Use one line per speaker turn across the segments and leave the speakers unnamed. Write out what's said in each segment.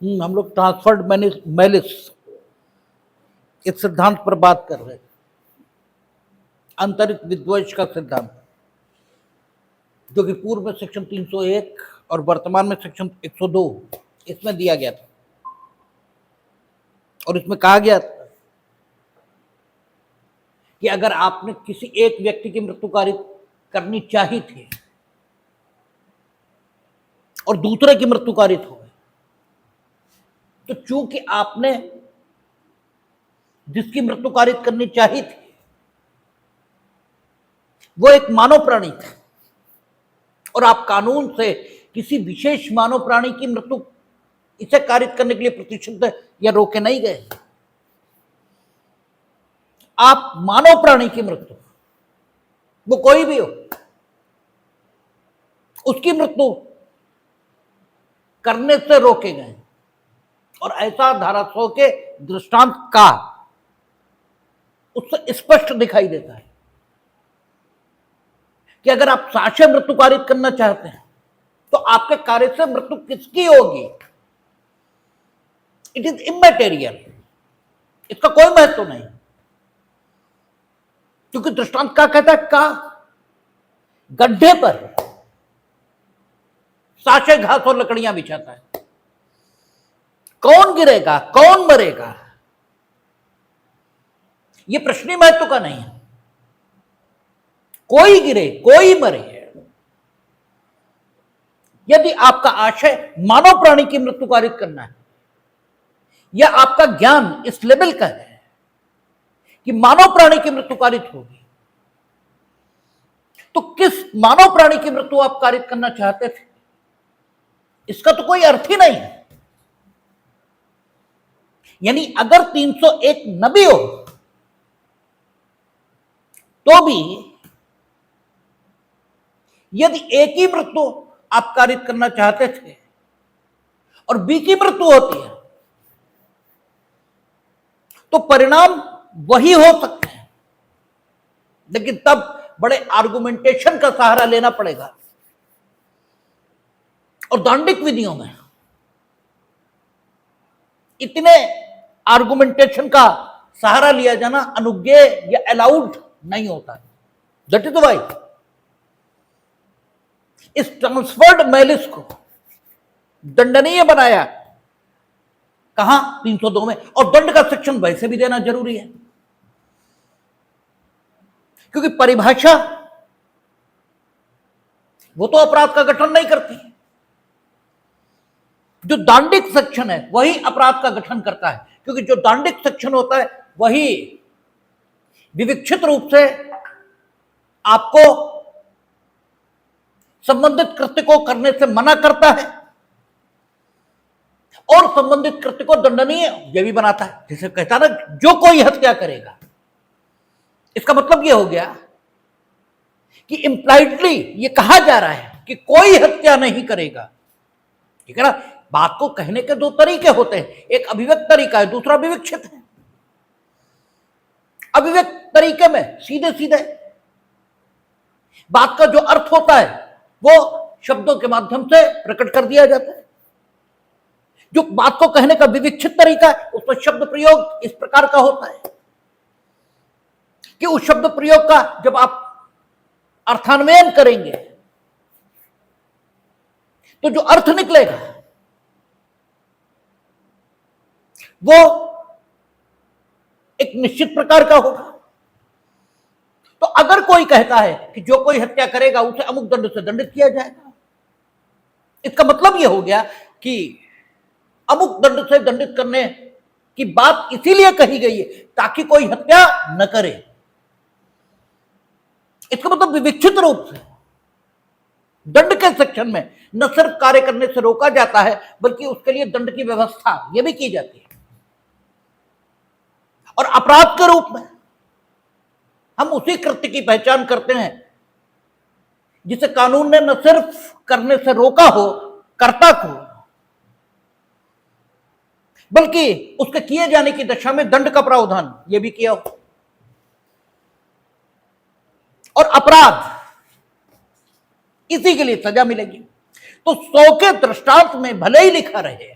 हम लोग transferred malice इस सिद्धांत पर बात कर रहे हैं, आंतरिक विद्वेष का सिद्धांत, जो कि पूर्व में सेक्शन 301 और वर्तमान में सेक्शन 102 इसमें दिया गया था। और इसमें कहा गया था कि अगर आपने किसी एक व्यक्ति की मृत्यु कारित करनी चाहिए थी और दूसरे की मृत्यु कारित हो गई, तो चूंकि आपने जिसकी मृत्यु कारित करनी चाहिए थी वो एक मानव प्राणी था और आप कानून से किसी विशेष मानव प्राणी की मृत्यु इसे कारित करने के लिए प्रतिशत या रोके नहीं गए, आप मानव प्राणी की मृत्यु, वो कोई भी हो, उसकी मृत्यु करने से रोके गए। और ऐसा धारा 100 के दृष्टांत का उससे स्पष्ट दिखाई देता है कि अगर आप साक्ष्य मृत्यु कारित करना चाहते हैं तो आपके कार्य से मृत्यु किसकी होगी, इट इज इमैटेरियल, इसका कोई महत्व नहीं, क्योंकि दृष्टांत क्या कहता है, का गड्ढे पर साक्ष्य घास और लकड़ियां बिछाता है, कौन गिरेगा कौन मरेगा यह प्रश्न महत्व का नहीं है, कोई गिरे कोई मरे। यदि आपका आशय मानव प्राणी की मृत्यु कारित करना है या आपका ज्ञान इस लेवल का है कि मानव प्राणी की मृत्यु कारित होगी, तो किस मानव प्राणी की मृत्यु आप कारित करना चाहते थे, इसका तो कोई अर्थ ही नहीं है। यानी अगर 301 न भी हो तो भी यदि एक ही मृत्यु आप कारित करना चाहते थे और बी की मृत्यु होती है तो परिणाम वही हो सकते हैं, लेकिन तब बड़े आर्गुमेंटेशन का सहारा लेना पड़ेगा। और दांडिक विधियों में इतने आर्गुमेंटेशन का सहारा लिया जाना अनुज्ञेय या अलाउड नहीं होता है। दैट इज व्हाई इस ट्रांसफर्ड मैलिस को दंडनीय बनाया, कहां, 302 में, और दंड का सेक्शन वैसे भी देना जरूरी है क्योंकि परिभाषा वो तो अपराध का गठन नहीं करती, जो दांडिक सेक्शन है वही अपराध का गठन करता है, क्योंकि जो दांडिक सेक्शन होता है वही विविक्षित रूप से आपको संबंधित कृत्य को करने से मना करता है और संबंधित कृत्य को दंडनीय यह भी बनाता है। जैसे कहता ना, जो कोई हत्या करेगा, इसका मतलब यह हो गया कि इंप्लाइडली यह कहा जा रहा है कि कोई हत्या नहीं करेगा, ठीक है ना। बात को कहने के दो तरीके होते हैं, एक अभिव्यक्त तरीका है, दूसरा विविक्षित है। अभिव्यक्त तरीके में सीधे सीधे बात का जो अर्थ होता है वो शब्दों के माध्यम से प्रकट कर दिया जाता है। जो बात को कहने का विविक्षित तरीका है उसमें शब्द प्रयोग इस प्रकार का होता है कि उस शब्द प्रयोग का जब आप अर्थान्वयन करेंगे तो जो अर्थ निकलेगा वो एक निश्चित प्रकार का होगा। तो अगर कोई कहता है कि जो कोई हत्या करेगा उसे अमुक दंड से दंडित किया जाएगा, इसका मतलब यह हो गया कि अमुक दंड से दंडित करने की बात इसीलिए कही गई है ताकि कोई हत्या न करे। इसका मतलब विविक्षित रूप से दंड के सेक्शन में न सिर्फ कार्य करने से रोका जाता है बल्कि उसके लिए दंड की व्यवस्था यह भी की जाती है। और अपराध के रूप में हम उसी कृत्य की पहचान करते हैं जिसे कानून ने न सिर्फ करने से रोका हो कर्ता को, बल्कि उसके किए जाने की दशा में दंड का प्रावधान यह भी किया हो। और अपराध इसी के लिए सजा मिलेगी। तो 100 के दृष्टांत में भले ही लिखा रहे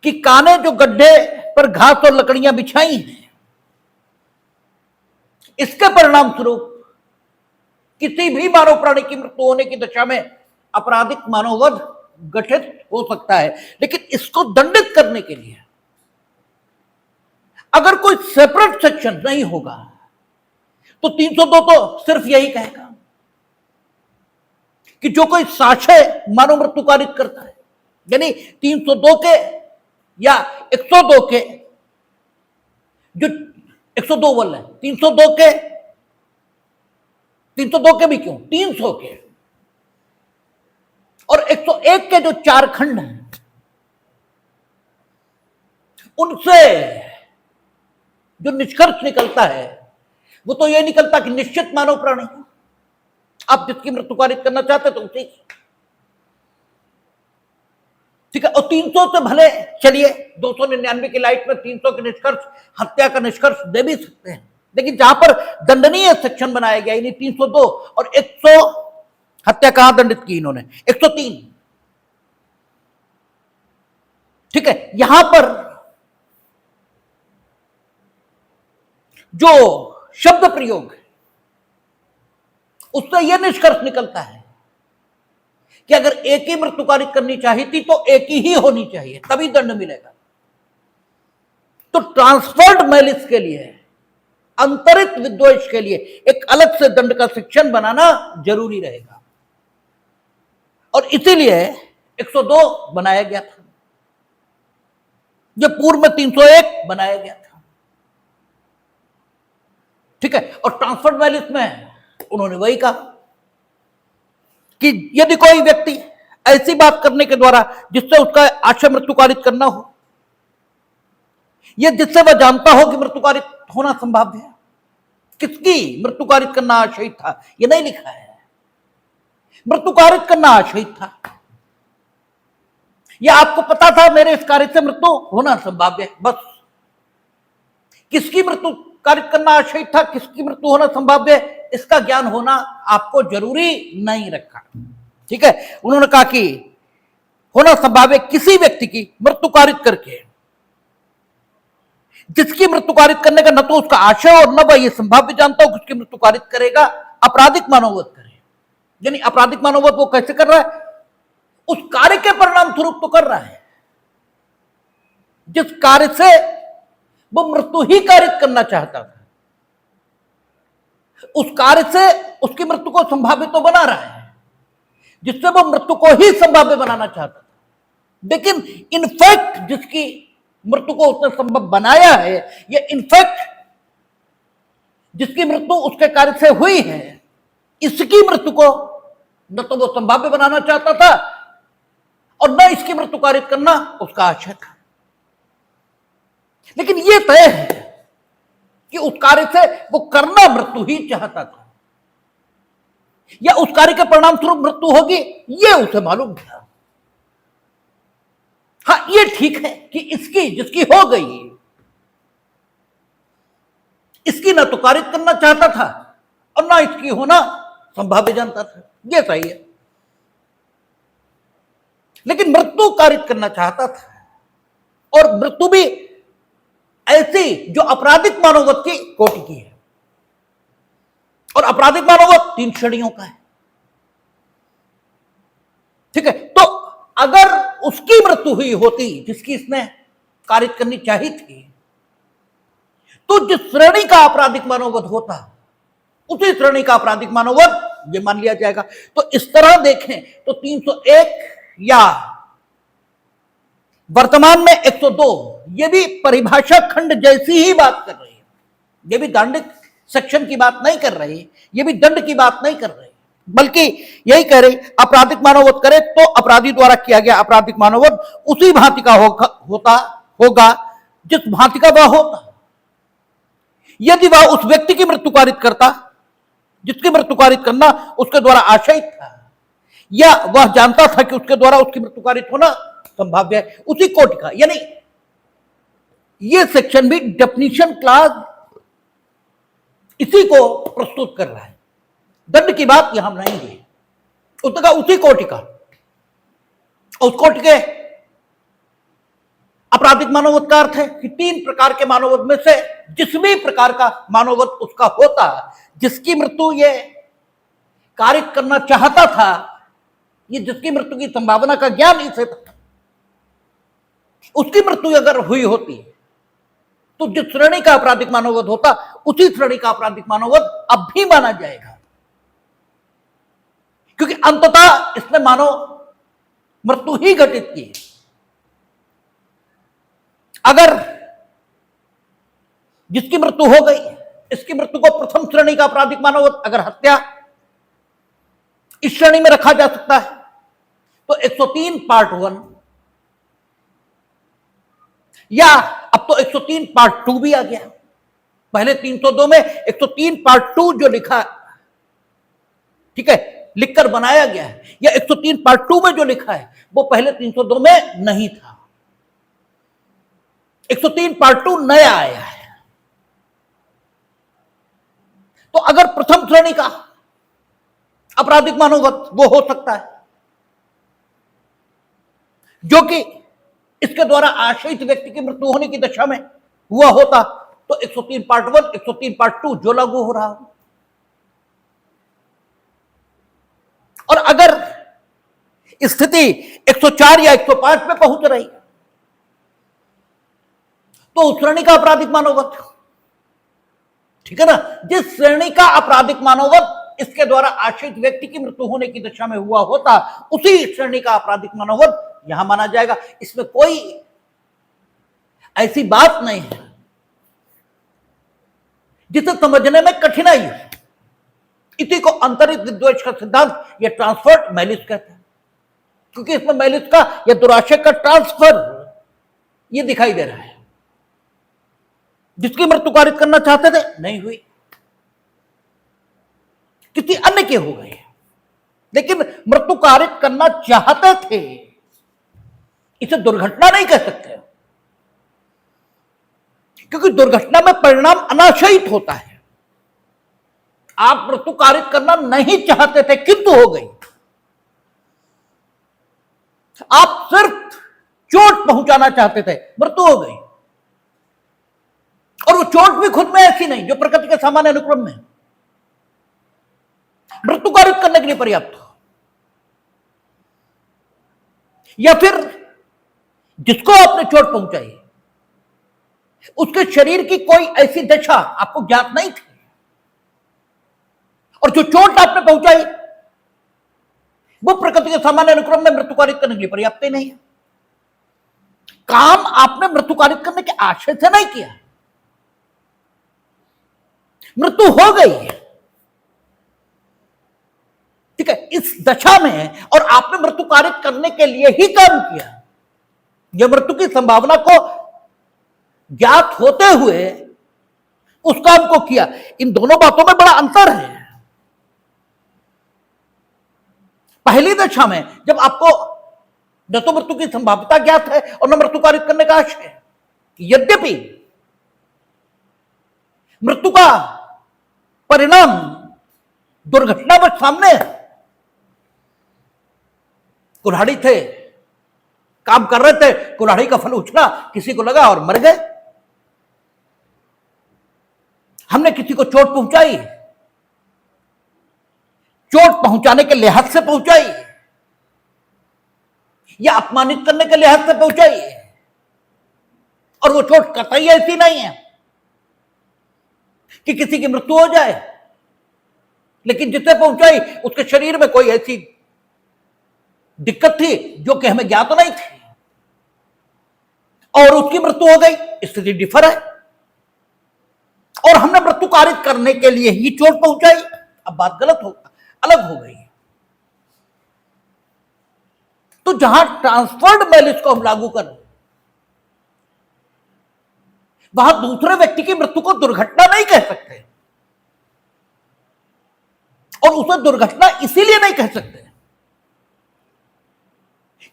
कि काने जो गड्ढे पर घास और लकड़ियां बिछाई हैं, इसके परिणाम स्वरूप किसी भी मानव प्राणी की मृत्यु होने की दशा में आपराधिक मानववध गठित हो सकता है। लेकिन इसको दंडित करने के लिए अगर कोई सेपरेट सेक्शन नहीं होगा तो 302 तो सिर्फ यही कहेगा कि जो कोई साक्ष्य मानव मृत्यु कारित करता है, यानी 302 के या 102 के, जो 102 बोल रहे हैं, 302 के भी क्यों, 300 के और 101 के जो 4 खंड हैं, उनसे जो निष्कर्ष निकलता है वो तो यह निकलता कि निश्चित मानव प्राणी आप जिसकी मृत्यु कारित करना चाहते तो उसी, ठीक है। और 300 से भले चलिए 299 की लाइट में 300 के निष्कर्ष हत्या का निष्कर्ष दे भी सकते हैं, लेकिन जहां पर दंडनीय सेक्शन बनाया गया, यानी 302 और 100, हत्या कहां दंडित की इन्होंने, 103, ठीक है। यहां पर जो शब्द प्रयोग है उससे यह निष्कर्ष निकलता है कि अगर एक ही मृत्यु कारित करनी चाहिए थी तो एक ही होनी चाहिए, तभी दंड मिलेगा। तो ट्रांसफर्ड मैलिस के लिए, अंतरित विद्वेष के लिए एक अलग से दंड का सेक्शन बनाना जरूरी रहेगा, और इसीलिए 102 बनाया गया था, जो पूर्व में 301 बनाया गया था, ठीक है। और ट्रांसफर्ड मैलिस में उन्होंने वही कहा कि यदि कोई व्यक्ति ऐसी बात करने के द्वारा जिससे उसका आशय मृत्यु कारित करना हो, या जिससे वह जानता हो कि मृत्यु कारित होना संभाव्य है, किसकी मृत्यु कारित करना आशय था यह नहीं लिखा है, मृत्यु कारित करना आशय था, यह आपको पता था मेरे इस कार्य से मृत्यु होना संभाव्य है, बस। किसकी मृत्यु कारित करना आशय था, किसकी मृत्यु होना संभाव्य है, इसका ज्ञान होना आपको जरूरी नहीं रखा, ठीक है। उन्होंने कहा कि होना संभाव्य किसी व्यक्ति की मृत्यु कारित करके, जिसकी मृत्यु कारित करने का न तो उसका आशय और न वह यह संभाव्य जानता हो कि उसकी मृत्यु कारित करेगा, आपराधिक मानववध करे। यानी आपराधिक मानववध वो कैसे कर रहा है, उस कार्य के परिणाम स्वरूप तो कर रहा है जिस कार्य से वो मृत्यु ही कारित करना चाहता था, उस कार्य से उसकी मृत्यु को संभाव्य तो बना रहा है जिससे वो मृत्यु को ही संभाव्य बनाना चाहता था। लेकिन इनफैक्ट जिसकी मृत्यु को उसने संभव बनाया है, या इनफैक्ट जिसकी मृत्यु उसके कार्य से हुई है, इसकी मृत्यु को न तो वो संभाव्य बनाना चाहता था और न इसकी मृत्यु कारित करना उसका आशय था। लेकिन यह तय है कि उस कार्य से वो करना मृत्यु ही चाहता था, या उस कार्य के परिणाम स्वरूप मृत्यु होगी यह उसे मालूम था। हाँ, यह ठीक है कि इसकी जिसकी हो गई, इसकी ना तो कारित करना चाहता था और ना इसकी होना संभाव्य जानता था, यह सही है। लेकिन मृत्यु कारित करना चाहता था, और मृत्यु भी ऐसी जो आपराधिक मानववध की कोटि की है, और आपराधिक मानववध 3 श्रेणियों का है, ठीक है। तो अगर उसकी मृत्यु हुई होती जिसकी इसने कारित करनी चाहिए थी, तो जिस श्रेणी का आपराधिक मानववध होता उसी श्रेणी का आपराधिक मानववध ये मान लिया जाएगा। तो इस तरह देखें तो 301 या वर्तमान में 102 ये भी परिभाषा खंड जैसी ही बात कर रही है, ये भी दंडित सेक्शन की बात नहीं कर रही, ये भी दंड की बात नहीं कर रही, बल्कि यही कह रही आपराधिक मानववध करे तो अपराधी द्वारा किया गया आपराधिक मानववध उसी भांति का होगा जिस भांति का वह होता। यदि वह उस व्यक्ति की मृत्यु कारित करता जिसकी मृत्यु कारित करना उसके द्वारा आशय था, या वह जानता था कि उसके द्वारा उसकी मृत्यु कारित होना संभाव्य है, उसी कोटि का। यानी यह सेक्शन भी डेफिनेशन क्लास इसी को प्रस्तुत कर रहा है, दंड की बात यहां नहीं है, उसने कहा उसी कोटि का, उस कोटि के आपराधिक मानववध का अर्थ है कि 3 प्रकार के मानववध में से जिस भी प्रकार का मानववध उसका होता, जिसकी मृत्यु ये कारित करना चाहता था, ये जिसकी मृत्यु की संभावना का ज्ञान इसे था, उसकी मृत्यु अगर हुई होती तो जिस श्रेणी का आपराधिक मानववध होता उसी श्रेणी का आपराधिक मानववध अब भी माना जाएगा, क्योंकि अंततः इसने मानव मृत्यु ही घटित की। अगर जिसकी मृत्यु हो गई, इसकी मृत्यु को प्रथम श्रेणी का आपराधिक मानववध, अगर हत्या इस श्रेणी में रखा जा सकता है, तो 103 पार्ट 1 या अब तो 103 पार्ट 2 भी आ गया। पहले 302 में 103 पार्ट 2 जो लिखा, ठीक है, लिखकर बनाया गया है, या 103 पार्ट 2 में जो लिखा है वो पहले 302 में नहीं था। 103 पार्ट 2 नया आया है। तो अगर प्रथम श्रेणी का आपराधिक मानववध वो हो सकता है जो कि इसके द्वारा आश्रित व्यक्ति की मृत्यु होने की दशा में हुआ होता, तो 103 पार्ट 1, 103 पार्ट 2 जो लागू हो रहा हो। और अगर स्थिति 104 या 105 में पहुंच रही तो उस श्रेणी का आपराधिक मानववध, ठीक है ना, जिस श्रेणी का आपराधिक मानववध इसके द्वारा आश्रित व्यक्ति की मृत्यु होने की दशा में हुआ होता, उसी श्रेणी का आपराधिक मानववध यहां माना जाएगा। इसमें कोई ऐसी बात नहीं है जिसे समझने में कठिनाई हो। इसी को अंतरित विद्वेष का सिद्धांत या ट्रांसफर्ड मैलिस कहते हैं, क्योंकि इसमें मैलिस का या दुराशय का ट्रांसफर ये दिखाई दे रहा है। जिसकी मृत्यु कारित करना चाहते थे, नहीं हुई, किसी अन्य के हो गए, लेकिन मृत्यु कारित करना चाहते थे, इसे दुर्घटना नहीं कह सकते, क्योंकि दुर्घटना में परिणाम अनाशयित होता है। आप मृत्यु कारित करना नहीं चाहते थे किंतु हो गई, आप सिर्फ चोट पहुंचाना चाहते थे, मृत्यु हो गई। और वो चोट भी खुद में ऐसी नहीं जो प्रकृति के सामान्य अनुक्रम में मृत्यु कारित करने के लिए पर्याप्त हो, या फिर जिसको आपने चोट पहुंचाई उसके शरीर की कोई ऐसी दशा आपको ज्ञात नहीं थी, और जो चोट आपने पहुंचाई वो प्रकृति के सामान्य अनुक्रम में मृत्यु कारित करने के लिए पर्याप्त ही नहीं है। काम आपने मृत्यु कारित करने के आशय से नहीं किया, मृत्यु हो गई है, ठीक है, इस दशा में, और आपने मृत्यु कारित करने के लिए ही काम किया। यह मृत्यु की संभावना को ज्ञात होते हुए उस काम को किया। इन दोनों बातों में बड़ा अंतर है। पहली दशा में जब आपको न तो मृत्यु की संभावना ज्ञात है और न मृत्यु कारित करने का आशय है, यद्यपि मृत्यु का परिणाम दुर्घटना में सामने है। कुल्हाड़ी थे, काम कर रहे थे, कुल्हाड़ी का फल उछला, किसी को लगा और मर गए। हमने किसी को चोट पहुंचाई, चोट पहुंचाने के लिहाज से पहुंचाई या अपमानित करने के लिहाज से पहुंचाई, और वो चोट कतई ऐसी नहीं है कि किसी की मृत्यु हो जाए, लेकिन जिसे पहुंचाई उसके शरीर में कोई ऐसी दिक्कत थी जो कि हमें ज्ञात नहीं थी, और उसकी मृत्यु हो गई, स्थिति डिफर है। और हमने मृत्यु कारित करने के लिए ही चोट पहुंचाई, अब बात गलत हो, अलग हो गई। तो जहां ट्रांसफर्ड मैलिस को हम लागू कर, वहां दूसरे व्यक्ति की मृत्यु को दुर्घटना नहीं कह सकते, और उसे दुर्घटना इसीलिए नहीं कह सकते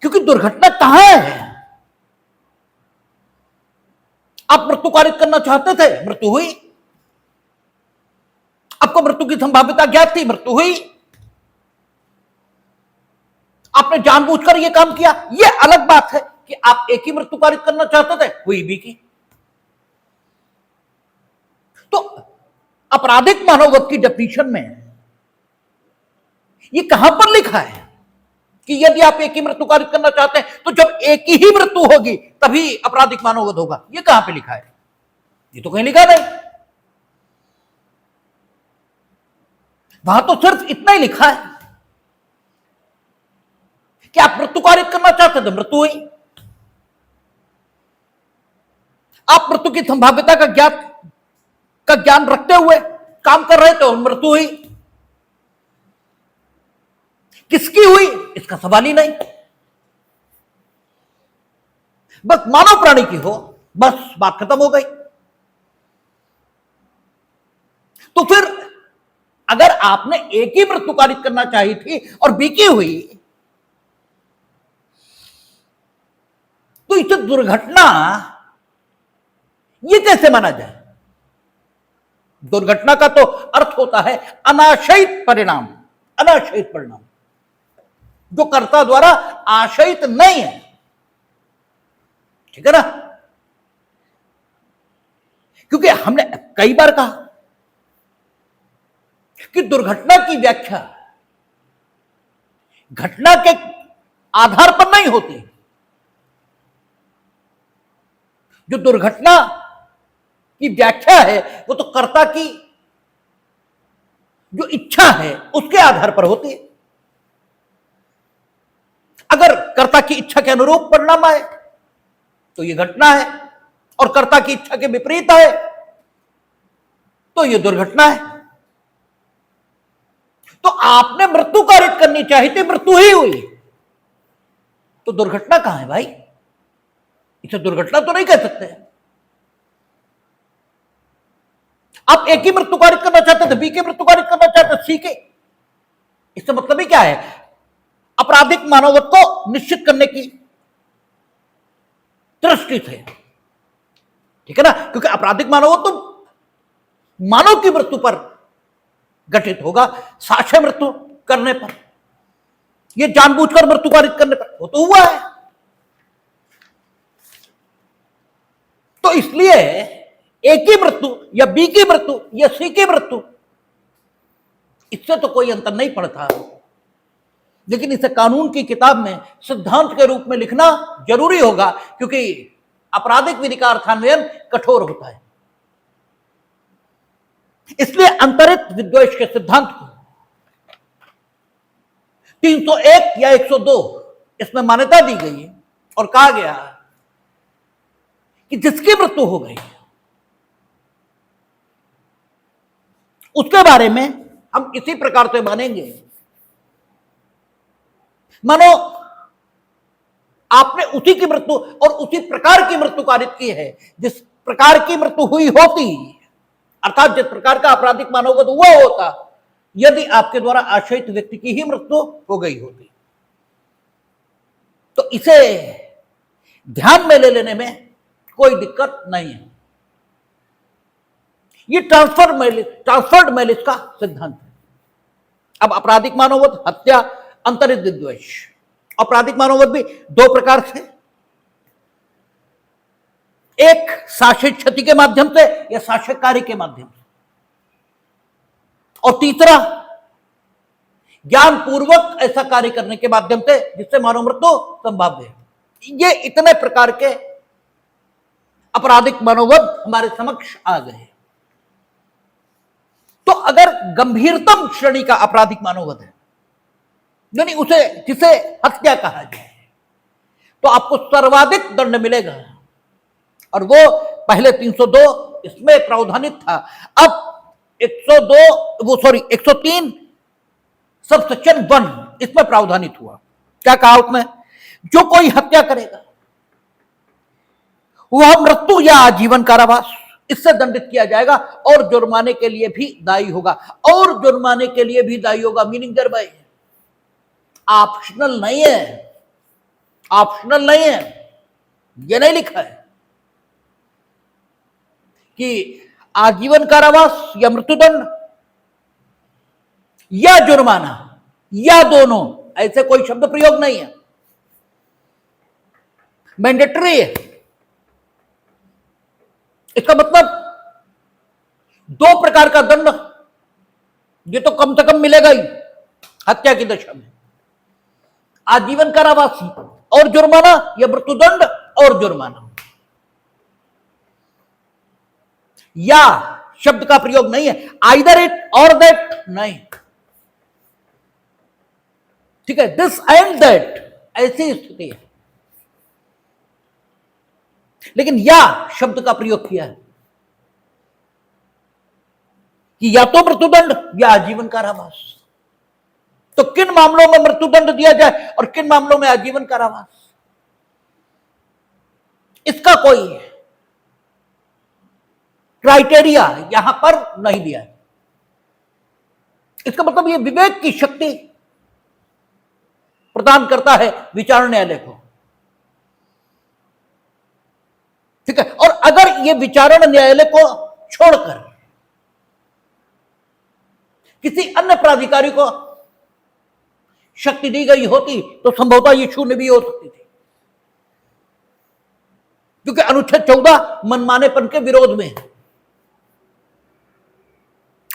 क्योंकि दुर्घटना कहां है। आप मृत्यु कारित करना चाहते थे, मृत्यु हुई, आपको मृत्यु की संभाव्यता ज्ञात थी, मृत्यु हुई, आपने जानबूझकर यह काम किया, यह अलग बात है कि आप एक ही मृत्यु पारित करना चाहते थे, हुई भी की। तो आपराधिक मानववध की डेफिनेशन में ये कहां पर लिखा है कि यदि आप एक ही मृत्यु पारित करना चाहते हैं तो जब एक ही मृत्यु होगी तभी आपराधिक मानववध होगा? ये कहां पे लिखा है? ये तो कहीं लिखा नहीं। वहां तो सिर्फ इतना ही लिखा है कि आप मृत्यु पारित करना चाहते थे, मृत्यु हुई। आप मृत्यु की संभाव्यता का ज्ञान रखते हुए काम कर रहे थे और मृत्यु हुई। किसकी हुई इसका सवाल ही नहीं। बस मानव प्राणी की हो, बस बात खत्म हो गई। तो फिर अगर आपने एक ही मृत्यु पारित करना चाहिए थी और बी की हुई, तो इसे दुर्घटना ये कैसे माना जाए? दुर्घटना का तो अर्थ होता है अनाशयित परिणाम, अनाशयित परिणाम जो कर्ता द्वारा आशयित नहीं है, ठीक है ना? क्योंकि हमने कई बार कहा कि दुर्घटना की व्याख्या घटना के आधार पर नहीं होती। जो दुर्घटना की व्याख्या है वो तो कर्ता की जो इच्छा है उसके आधार पर होती है। अगर कर्ता की इच्छा के अनुरूप परिणाम आए तो यह घटना है, और कर्ता की इच्छा के विपरीत आए तो यह दुर्घटना है। तो आपने मृत्यु कारित करनी चाहिए थी, मृत्यु ही हुई, तो दुर्घटना कहां है भाई? इसे दुर्घटना तो नहीं कह सकते। आप एक ही मृत्यु कारित करना चाहते थे, बी के मृत्यु कारित करना चाहते थे, सी के। इसका मतलब ही क्या है? आपराधिक मानववध को निश्चित करने की दृष्टि थे, ठीक है ना? क्योंकि आपराधिक मानववध तो मानव की मृत्यु पर गठित होगा, साक्ष्य मृत्यु करने पर, यह जानबूझकर मृत्यु कारित करने पर वो तो हुआ है। तो इसलिए एक ही मृत्यु या बी की मृत्यु या सी की मृत्यु, इससे तो कोई अंतर नहीं पड़ता। लेकिन इसे कानून की किताब में सिद्धांत के रूप में लिखना जरूरी होगा, क्योंकि आपराधिक विधि का अर्थान्वयन कठोर होता है। इसलिए अंतरित विद्वेष के सिद्धांत को 301 या 102 इसमें मान्यता दी गई है और कहा गया कि जिसकी मृत्यु हो गई उसके बारे में हम इसी प्रकार से मानेंगे, मानो आपने उसी की मृत्यु और उसी प्रकार की मृत्यु कारित की है जिस प्रकार की मृत्यु हुई होती, अर्थात जिस प्रकार का आपराधिक मानववध हुआ होता यदि आपके द्वारा आश्रित व्यक्ति की ही मृत्यु हो गई होती। तो इसे ध्यान में ले लेने में कोई दिक्कत नहीं है। ये ट्रांसफर्ड मैलिस का सिद्धांत है। अब आपराधिक मानववध, हत्या, अंतरित विद्वेष। आपराधिक मानववध भी दो प्रकार से, एक साक्ष्य क्षति के माध्यम से या साक्ष्य कार्य के माध्यम से, और तीसरा ज्ञानपूर्वक ऐसा कार्य करने के माध्यम से जिससे मानव मृत्यु संभाव्य है। ये इतने प्रकार के आपराधिक मानववध हमारे समक्ष आ गए। तो अगर गंभीरतम श्रेणी का आपराधिक मानववध है, यानी उसे जिसे हत्या कहा जाए, तो आपको सर्वाधिक दंड मिलेगा, और वो पहले 302 इसमें प्रावधानित था। अब 103 सब सेक्शन 1 इसमें प्रावधानित हुआ। क्या कहा उसने? जो कोई हत्या करेगा वह मृत्यु या आजीवन कारावास इससे दंडित किया जाएगा और जुर्माने के लिए भी दायी होगा। और जुर्माने के लिए भी दायी होगा मीनिंग देयर बाय ऑप्शनल नहीं है, ऑप्शनल नहीं है। यह नहीं लिखा है कि आजीवन कारावास या मृत्युदंड या जुर्माना या दोनों, ऐसे कोई शब्द प्रयोग नहीं है। मैंडेटरी है। इसका मतलब 2 प्रकार का दंड ये तो कम से कम मिलेगा ही हत्या की दशा में, आजीवन कारावास और जुर्माना या मृत्युदंड और जुर्माना। या शब्द का प्रयोग नहीं है, आइदर इट और दैट नहीं, ठीक है, दिस एंड दैट ऐसी स्थिति है। लेकिन या शब्द का प्रयोग किया है कि या तो मृत्युदंड या आजीवन कारावास। तो किन मामलों में मृत्युदंड दिया जाए और किन मामलों में आजीवन कारावास, इसका कोई क्राइटेरिया यहां पर नहीं दिया है। इसका मतलब यह विवेक की शक्ति प्रदान करता है विचार न्यायालय को, ठीक है। और अगर यह विचारण न्यायालय को छोड़कर किसी अन्य प्राधिकारी को शक्ति दी गई होती तो संभवतः ये शून्य भी हो सकती थी, क्योंकि अनुच्छेद 14 मनमानेपन के विरोध में है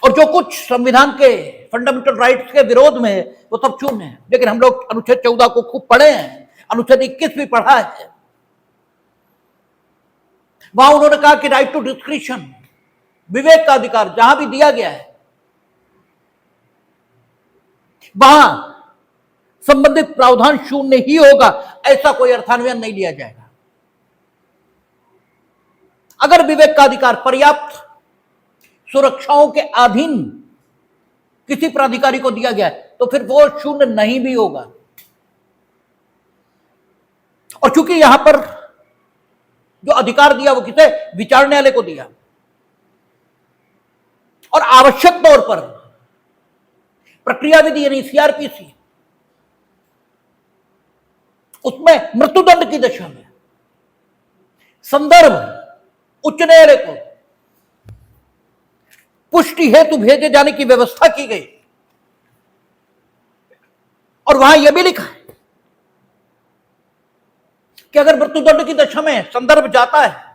और जो कुछ संविधान के फंडामेंटल राइट्स के विरोध में है वो सब शून्य है। लेकिन हम लोग अनुच्छेद 14 को खूब पढ़े हैं, अनुच्छेद 21 भी पढ़ा है। वहां उन्होंने कहा कि राइट टू डिस्क्रिशन, विवेक का अधिकार जहां भी दिया गया है वहां संबंधित प्रावधान शून्य ही होगा, ऐसा कोई अर्थान्वयन नहीं लिया जाएगा। अगर विवेक का अधिकार पर्याप्त सुरक्षाओं के अधीन किसी प्राधिकारी को दिया गया है तो फिर वो शून्य नहीं भी होगा। और चूंकि यहां पर जो अधिकार दिया वो किसे, विचार न्यायालय को दिया, और आवश्यक तौर पर प्रक्रिया विधि यानी सीआरपीसी उसमें मृत्युदंड की दशा में संदर्भ उच्च न्यायालय को पुष्टि हेतु भेजे जाने की व्यवस्था की गई। और वहां यह भी लिखा है कि अगर मृत्युदंड की दशा में संदर्भ जाता है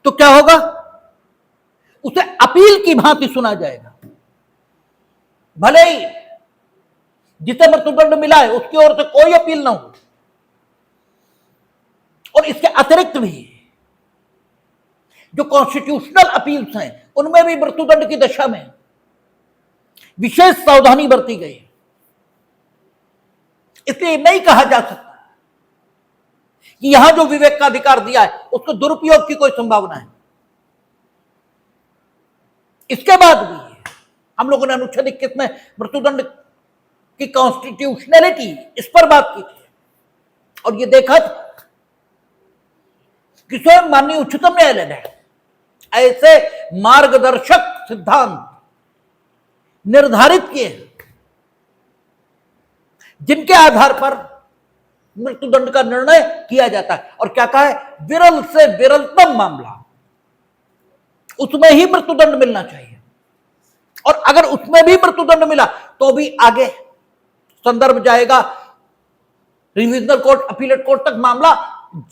तो क्या होगा, उसे अपील की भांति सुना जाएगा। भले ही जिसे मृत्युदंड मिला है उसकी ओर से कोई अपील ना हो, और इसके अतिरिक्त भी जो कॉन्स्टिट्यूशनल अपील्स हैं उनमें भी मृत्युदंड की दशा में विशेष सावधानी बरती गई। इसलिए नहीं कहा जा सकता कि यहां जो विवेक का अधिकार दिया है उसको दुरुपयोग की कोई संभावना है। इसके बाद भी हम लोगों ने अनुच्छेद 21 में मृत्युदंड की कॉन्स्टिट्यूशनलिटी इस पर बात की थी और यह देखा कि स्वयं माननीय उच्चतम न्यायालय ने ऐसे मार्गदर्शक सिद्धांत निर्धारित किए जिनके आधार पर मृत्युदंड का निर्णय किया जाता है। और क्या कहा है, विरल से विरलतम मामला उसमें ही मृत्युदंड मिलना चाहिए, और अगर उसमें भी मृत्युदंड मिला तो भी आगे संदर्भ जाएगा, रिविजनल कोर्ट, अपीलेट कोर्ट तक मामला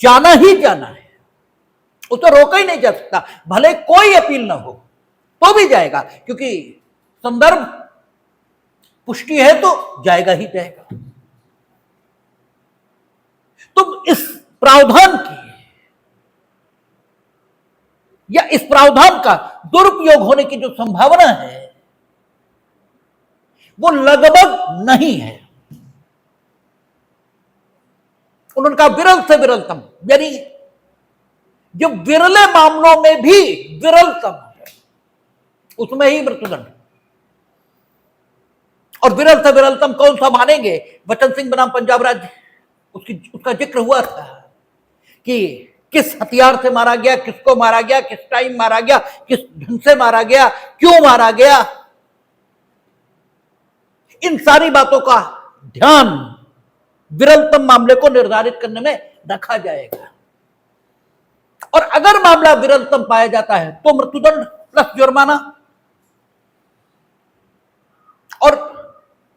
जाना ही जाना है, उसे रोका ही नहीं जा सकता। भले कोई अपील ना हो तो भी जाएगा, क्योंकि संदर्भ पुष्टि है तो जाएगा ही जाएगा। तो इस प्रावधान की या इस प्रावधान का दुरुपयोग होने की जो संभावना है वो लगभग नहीं है। उन्होंने कहा विरल से विरलतम, यानी जो विरले मामलों में भी विरलतम है उसमें ही मृत्युदंड। और विरल से विरलतम कौन सा मानेंगे, वचन सिंह बनाम पंजाब राज्य उसका जिक्र हुआ था कि किस हथियार से मारा गया, किसको मारा गया, किस टाइम मारा गया, किस ढंग से मारा गया, क्यों मारा गया, इन सारी बातों का ध्यान विरलतम मामले को निर्धारित करने में रखा जाएगा। और अगर मामला विरलतम पाया जाता है तो मृत्युदंड प्लस जुर्माना, और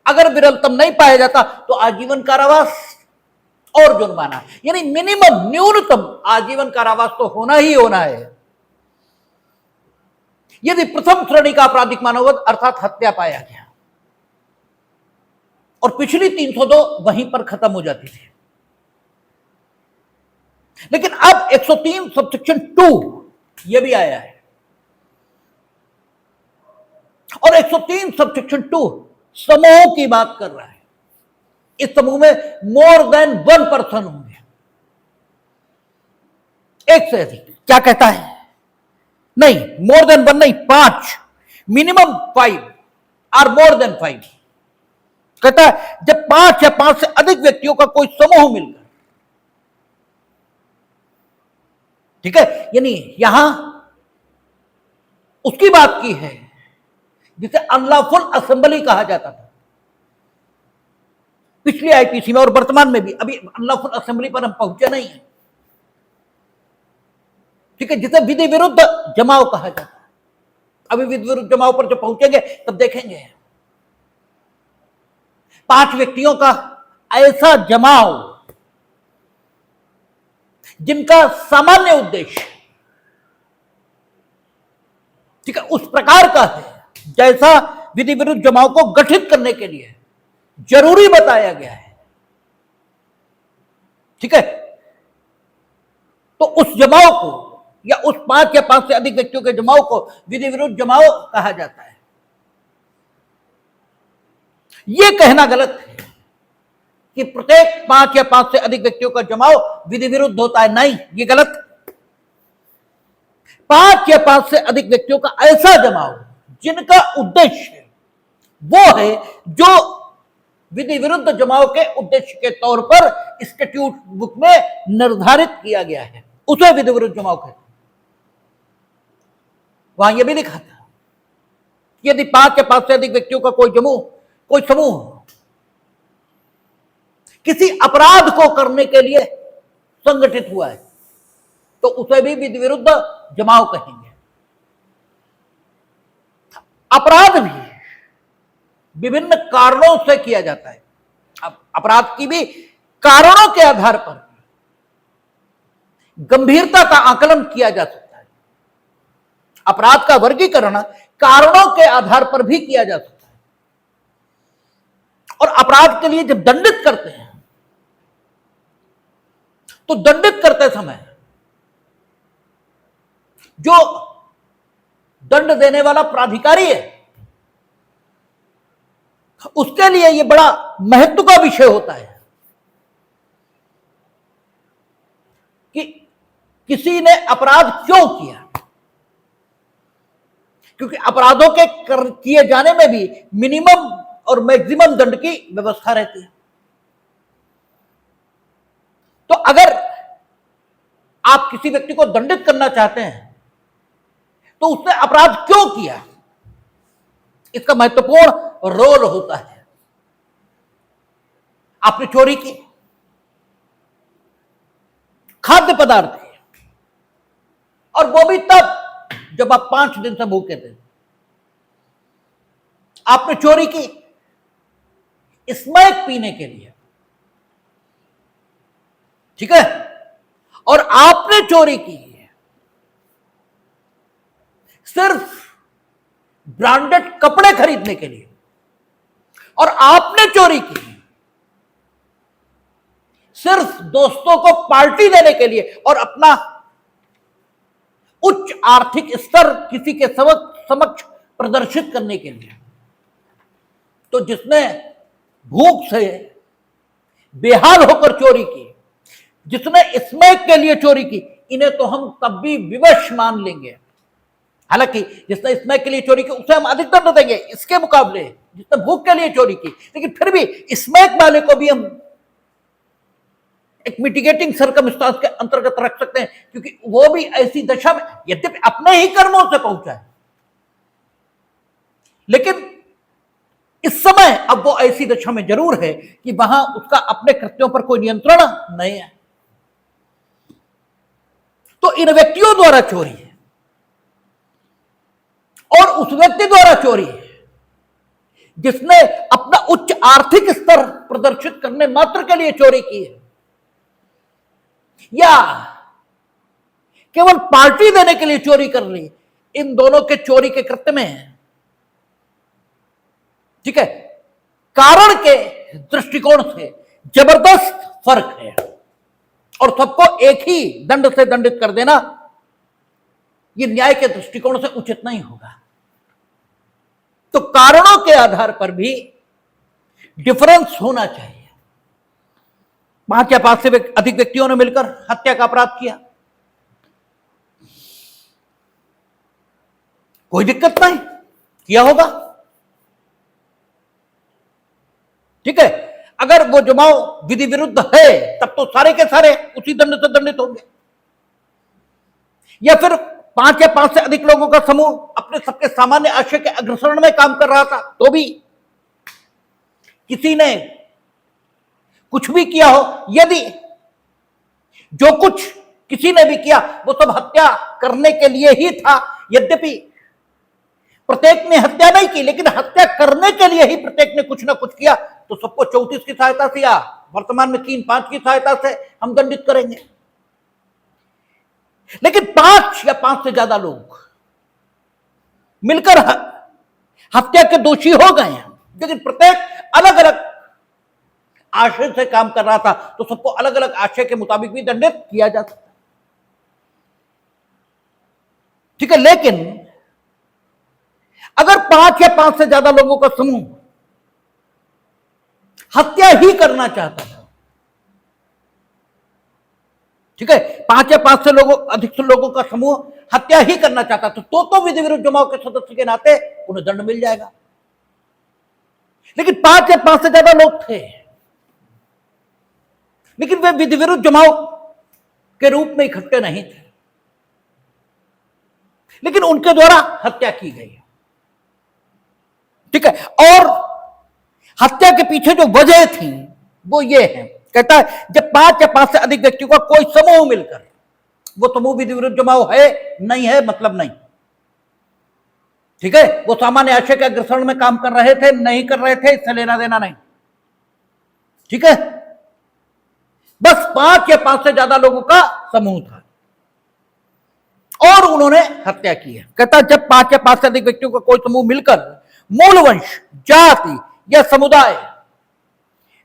अगर विरलतम नहीं पाया जाता तो आजीवन कारावास और जुर्माना, यानी मिनिमम न्यूनतम आजीवन कारावास तो होना ही होना है यदि प्रथम श्रेणी का आपराधिक मानववध अर्थात हत्या पाया गया। और पिछली 302 वहीं पर खत्म हो जाती थी। लेकिन अब 103 सबसेक्शन 2 यह भी आया है, और 103 सबसेक्शन 2 समूहों की बात कर रहा है। इस समूह में मोर देन 1 पर्सन होंगे, एक से अधिक। क्या कहता है? नहीं, मोर देन 1 नहीं, 5, मिनिमम 5 और मोर देन 5। कहता है जब 5 या 5 से अधिक व्यक्तियों का कोई समूह मिलकर, ठीक है, यानी यहां उसकी बात की है जिसे अनलॉफुल असेंबली कहा जाता था पिछली आईपीसी में और वर्तमान में भी। अभी अनलॉफुल असेंबली पर हम पहुंचे नहीं है, ठीक है, जिसे विधि विरुद्ध जमाव कहा जाता है। अभी विधि विरुद्ध जमाव पर जब पहुंचेंगे तब देखेंगे 5 व्यक्तियों का ऐसा जमाव जिनका सामान्य उद्देश्य, ठीक है, उस प्रकार का है जैसा विधि विरुद्ध जमाव को गठित करने के लिए जरूरी बताया गया है, ठीक है। तो उस जमाव को या उस 5 या 5 से अधिक व्यक्तियों के जमाव को विधि विरुद्ध जमाव कहा जाता है। यह कहना गलत है कि प्रत्येक 5 या 5 से अधिक व्यक्तियों का जमाव विधि विरुद्ध होता है, नहीं, यह गलत। 5 या 5 से अधिक व्यक्तियों का ऐसा जमाव जिनका उद्देश्य वो है जो विधि विरुद्ध जमाव के उद्देश्य के तौर पर स्टैट्यूट बुक में निर्धारित किया गया है, उसे विधि विरुद्ध जमाव कहते हैं। वहां यह भी लिखा था कि यदि 5 या 5 से अधिक व्यक्तियों का कोई समूह किसी अपराध को करने के लिए संगठित हुआ है तो उसे भी विधि विरुद्ध जमाव कहेंगे। अपराध भी विभिन्न कारणों से किया जाता है। अब अपराध की भी कारणों के आधार पर गंभीरता का आकलन किया जा सकता है। अपराध का वर्गीकरण कारणों के आधार पर भी किया जा सकता है। और अपराध के लिए जब दंडित करते हैं तो दंडित करते समय जो दंड देने वाला प्राधिकारी है उसके लिए यह बड़ा महत्व का विषय होता है कि किसी ने अपराध क्यों किया, क्योंकि अपराधों के किए जाने में भी मिनिमम और मैक्सिमम दंड की व्यवस्था रहती है। तो अगर आप किसी व्यक्ति को दंडित करना चाहते हैं तो उसने अपराध क्यों किया, इसका महत्वपूर्ण रोल होता है। आपने चोरी की, खाद्य पदार्थ है, और वो भी तब जब आप 5 दिन से भूखे थे। आपने चोरी की स्मैक पीने के लिए, ठीक है, और आपने चोरी की सिर्फ ब्रांडेड कपड़े खरीदने के लिए, और आपने चोरी की सिर्फ दोस्तों को पार्टी देने के लिए और अपना उच्च आर्थिक स्तर किसी के समक्ष प्रदर्शित करने के लिए। तो जिसने भूख से बेहाल होकर चोरी की, जिसने स्मैक के लिए चोरी की, इन्हें तो हम तब भी विवश मान लेंगे। हालांकि जिसने स्मैक के लिए चोरी की उसे हम अधिक दंड देंगे इसके मुकाबले जिसने भूख के लिए चोरी की, लेकिन फिर भी स्मैक वाले को भी हम एक मिटिगेटिंग सर्कमस्टांस के अंतर्गत रख सकते हैं, क्योंकि वो भी ऐसी दशा में यद्यपि अपने ही कर्मों से पहुंचा है, लेकिन इस समय अब वो ऐसी दशा में जरूर है कि वहां उसका अपने कृत्यों पर कोई नियंत्रण नहीं है। तो इन व्यक्तियों द्वारा चोरी है और उस व्यक्ति द्वारा चोरी है जिसने अपना उच्च आर्थिक स्तर प्रदर्शित करने मात्र के लिए चोरी की है, या केवल पार्टी देने के लिए चोरी कर ली, इन दोनों के चोरी के कृत्य में, ठीक है, कारण के दृष्टिकोण से जबरदस्त फर्क है। और सबको एक ही दंड से दंडित कर देना ये न्याय के दृष्टिकोण से उचित नहीं होगा। तो कारणों के आधार पर भी डिफरेंस होना चाहिए। 5 या 5 से अधिक व्यक्तियों ने मिलकर हत्या का अपराध किया, कोई दिक्कत नहीं, किया होगा, ठीक है। अगर वो जमाव विधि विरुद्ध है तब तो सारे के सारे उसी दंड से दंडित होंगे। या फिर 5 या 5 से अधिक लोगों का समूह अपने सबके सामान्य आशय के अग्रसरण में काम कर रहा था, तो भी किसी ने कुछ भी किया हो, यदि जो कुछ किसी ने भी किया वो सब हत्या करने के लिए ही था, यद्यपि प्रत्येक ने हत्या नहीं की, लेकिन हत्या करने के लिए ही प्रत्येक ने कुछ ना कुछ किया, तो सबको 34 की सहायता से या वर्तमान में 3-5 की सहायता से हम दंडित करेंगे। लेकिन 5 या 5 से ज्यादा लोग मिलकर हत्या के दोषी हो गए हैं, लेकिन प्रत्येक अलग अलग आशय से काम कर रहा था, तो सबको अलग अलग आशय के मुताबिक भी दंडित किया जा सकता है, ठीक है। लेकिन अगर 5 या 5 से ज्यादा लोगों का समूह हत्या ही करना चाहता था, ठीक है, 5 या 5 से अधिक से लोगों का समूह हत्या ही करना चाहता था, तो विधि विरुद्ध जमाव के सदस्य के नाते उन्हें दंड मिल जाएगा। लेकिन 5 या 5 से ज्यादा लोग थे, लेकिन वे विधि विरुद्ध जमाव के रूप में इकट्ठे नहीं थे, लेकिन उनके द्वारा हत्या की गई, ठीक है। और हत्या के पीछे जो वजह थी वो ये है, कहता है जब 5 या 5 से अधिक व्यक्तियों का कोई समूह मिलकर, वो समूह विधि विरुद्ध जमाव है नहीं है मतलब नहीं, ठीक है, वो सामान्य आशय के अग्रसरण में काम कर रहे थे नहीं कर रहे थे, इससे लेना देना नहीं, ठीक है। बस 5 या 5 से ज्यादा लोगों का समूह था और उन्होंने हत्या की है। कहता जब 5 या 5 से अधिक व्यक्तियों का कोई समूह मिलकर मूल वंश, जाति या समुदाय,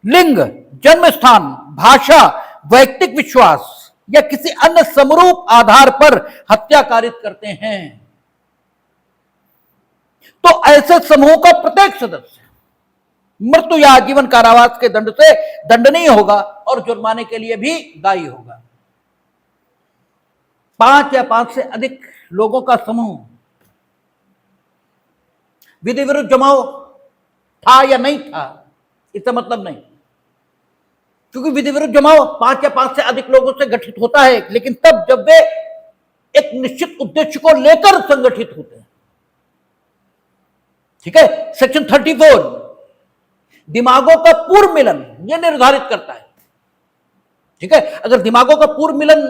लिंग, जन्म स्थान, भाषा, वैयक्तिक विश्वास या किसी अन्य समरूप आधार पर हत्या कारित करते हैं, तो ऐसे समूह का प्रत्येक सदस्य मृत्यु या आजीवन कारावास के दंड से दंडनीय होगा और जुर्माने के लिए भी दायी होगा। 5 या 5 से अधिक लोगों का समूह विधि विरुद्ध जमाव था या नहीं था इसका मतलब नहीं, क्योंकि विधि विरुद्ध जमाव 5 या 5 से अधिक लोगों से गठित होता है, लेकिन तब जब वे एक निश्चित उद्देश्य को लेकर संगठित होते हैं, ठीक है। सेक्शन 34 दिमागों का पूर्व मिलन यह निर्धारित करता है, ठीक है। अगर दिमागों का पूर्व मिलन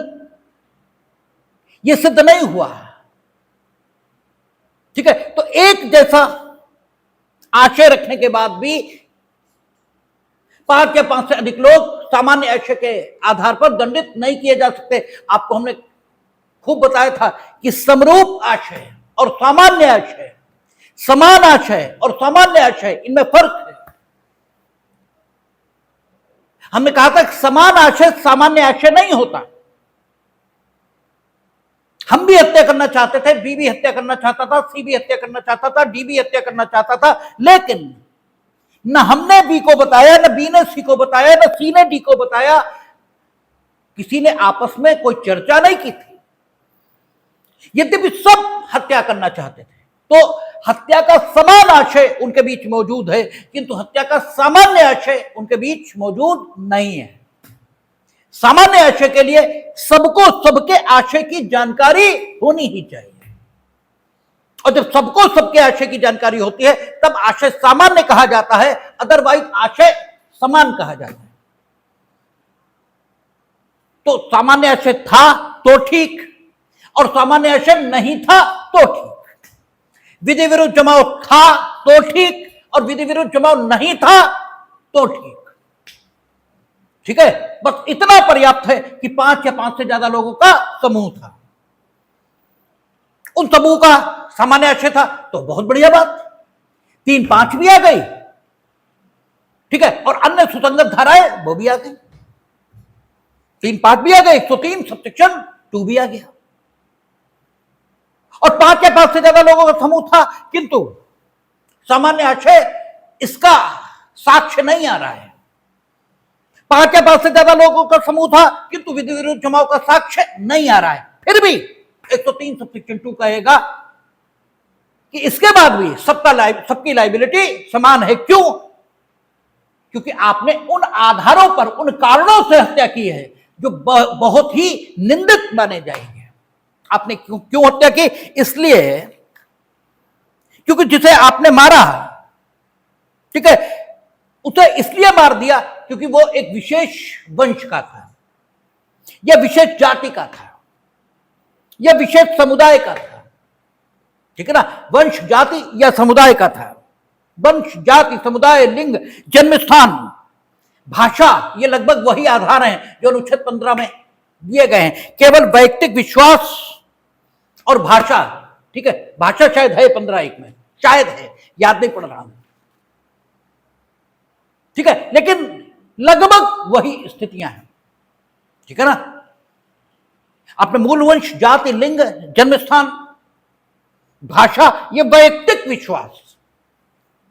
यह सिद्ध नहीं हुआ, ठीक है, तो एक जैसा आशय रखने के बाद भी 5 या 5 से अधिक लोग सामान्य आशय के आधार पर दंडित नहीं किए जा सकते। आपको हमने खूब बताया था कि समरूप आशय और सामान्य आशय, समान आशय और सामान्य आशय, इनमें फर्क है। हमने कहा था कि समान आशय सामान्य आशय नहीं होता। हम भी हत्या करना चाहते थे, बी भी हत्या करना चाहता था, सी भी हत्या करना चाहता था, डी भी हत्या करना चाहता था, लेकिन न हमने बी को बताया, न बी ने सी को बताया, न सी ने डी को बताया, किसी ने आपस में कोई चर्चा नहीं की थी। यद्यपि सब हत्या करना चाहते थे, तो हत्या का समान आशय उनके बीच मौजूद है, किंतु हत्या का सामान्य आशय उनके बीच मौजूद नहीं है। सामान्य आशय के लिए सबको सबके आशय की जानकारी होनी ही चाहिए, और जब सबको सबके आशय की जानकारी होती है तब आशय सामान्य कहा जाता है, अदरवाइज आशय समान कहा जाता है। तो सामान्य आशय था तो ठीक, और सामान्य आशय नहीं था तो ठीक। विधि विरुद्ध जमाव था तो ठीक, और विधि विरुद्ध जमाव नहीं था तो ठीक। ठीक है, बस इतना पर्याप्त है कि 5 या 5 से ज्यादा लोगों का समूह था। उन समूह का सामान्य आशय था तो बहुत बढ़िया बात, 3-5 भी आ गई, ठीक है, और अन्य सुसंगत धाराएं वो भी आ गई, 3-5 भी आ गए, 103 सबसेक्शन 2 भी आ गया, और 5 या 5 से ज्यादा लोगों का समूह था, किंतु सामान्य आशय इसका साक्ष्य नहीं आ रहा है। 5 या 5 से ज्यादा लोगों का समूह था किंतु विधि विरुद्ध जमाव का साक्ष्य नहीं आ रहा है, फिर भी 103 सबसेक्शन 2 कहेगा कि इसके बाद भी सबकी लायबिलिटी समान है। क्यों? क्योंकि आपने उन आधारों पर, उन कारणों से हत्या की है जो बहुत ही निंदित माने जाएंगे। आपने क्यों हत्या की? इसलिए क्योंकि जिसे आपने मारा, ठीक है, उसे इसलिए मार दिया क्योंकि वो एक विशेष वंश का था, या विशेष जाति का था, या विशेष समुदाय का था, ठीक है ना, वंश, जाति या समुदाय का था। वंश, जाति, समुदाय, लिंग, जन्म स्थान, भाषा, ये लगभग वही आधार हैं जो अनुच्छेद 15 में दिए गए हैं। केवल वैयक्तिक विश्वास और भाषा, ठीक है, भाषा शायद है 15(1) में, शायद है, याद नहीं पड़ रहा हूं, ठीक है, लेकिन लगभग वही स्थितियां हैं, ठीक है ना। आपने मूल वंश, जाति, लिंग, जन्म स्थान, भाषा, ये वैयक्तिक विश्वास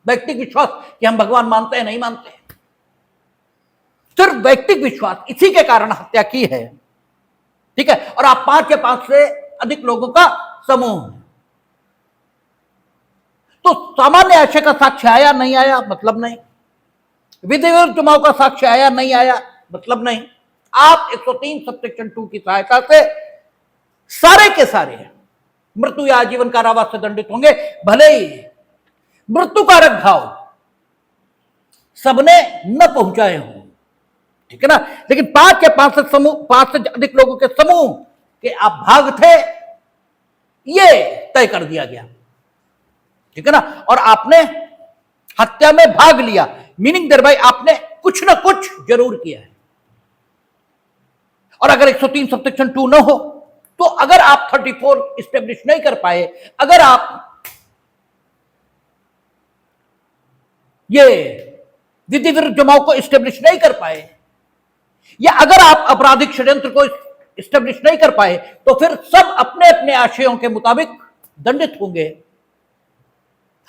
कि हम भगवान मानते हैं नहीं मानते, सिर्फ वैयक्तिक विश्वास, इसी के कारण हत्या की है, ठीक है। और आप 5 या 5 से अधिक लोगों का समूह, तो सामान्य आशय का साक्ष्य आया नहीं आया मतलब नहीं, विधि विरुद्ध जमाव का साक्ष्य आया नहीं आया मतलब नहीं। आप 103 सबसेक्शन 2 की सहायता से सारे के सारे मृत्यु या आजीवन कारावास से दंडित होंगे, भले ही मृत्यु कारक घाव सबने न पहुंचाए हों, ठीक है ना, लेकिन 5 या 5 से अधिक लोगों के समूह के आप भाग थे, ये तय कर दिया गया, ठीक है ना। और आपने हत्या में भाग लिया, मीनिंग देयर बाय आपने कुछ ना कुछ जरूर किया है। और अगर 103 सबसेक्शन 2 न हो तो अगर आप 34 इस्टेब्लिश नहीं कर पाए, अगर आप ये विधि विरुद्ध जमाव को इस्टेब्लिश नहीं कर पाए, या अगर आप आपराधिक षड्यंत्र को इस्टेब्लिश नहीं कर पाए, तो फिर सब अपने अपने आशयों के मुताबिक दंडित होंगे,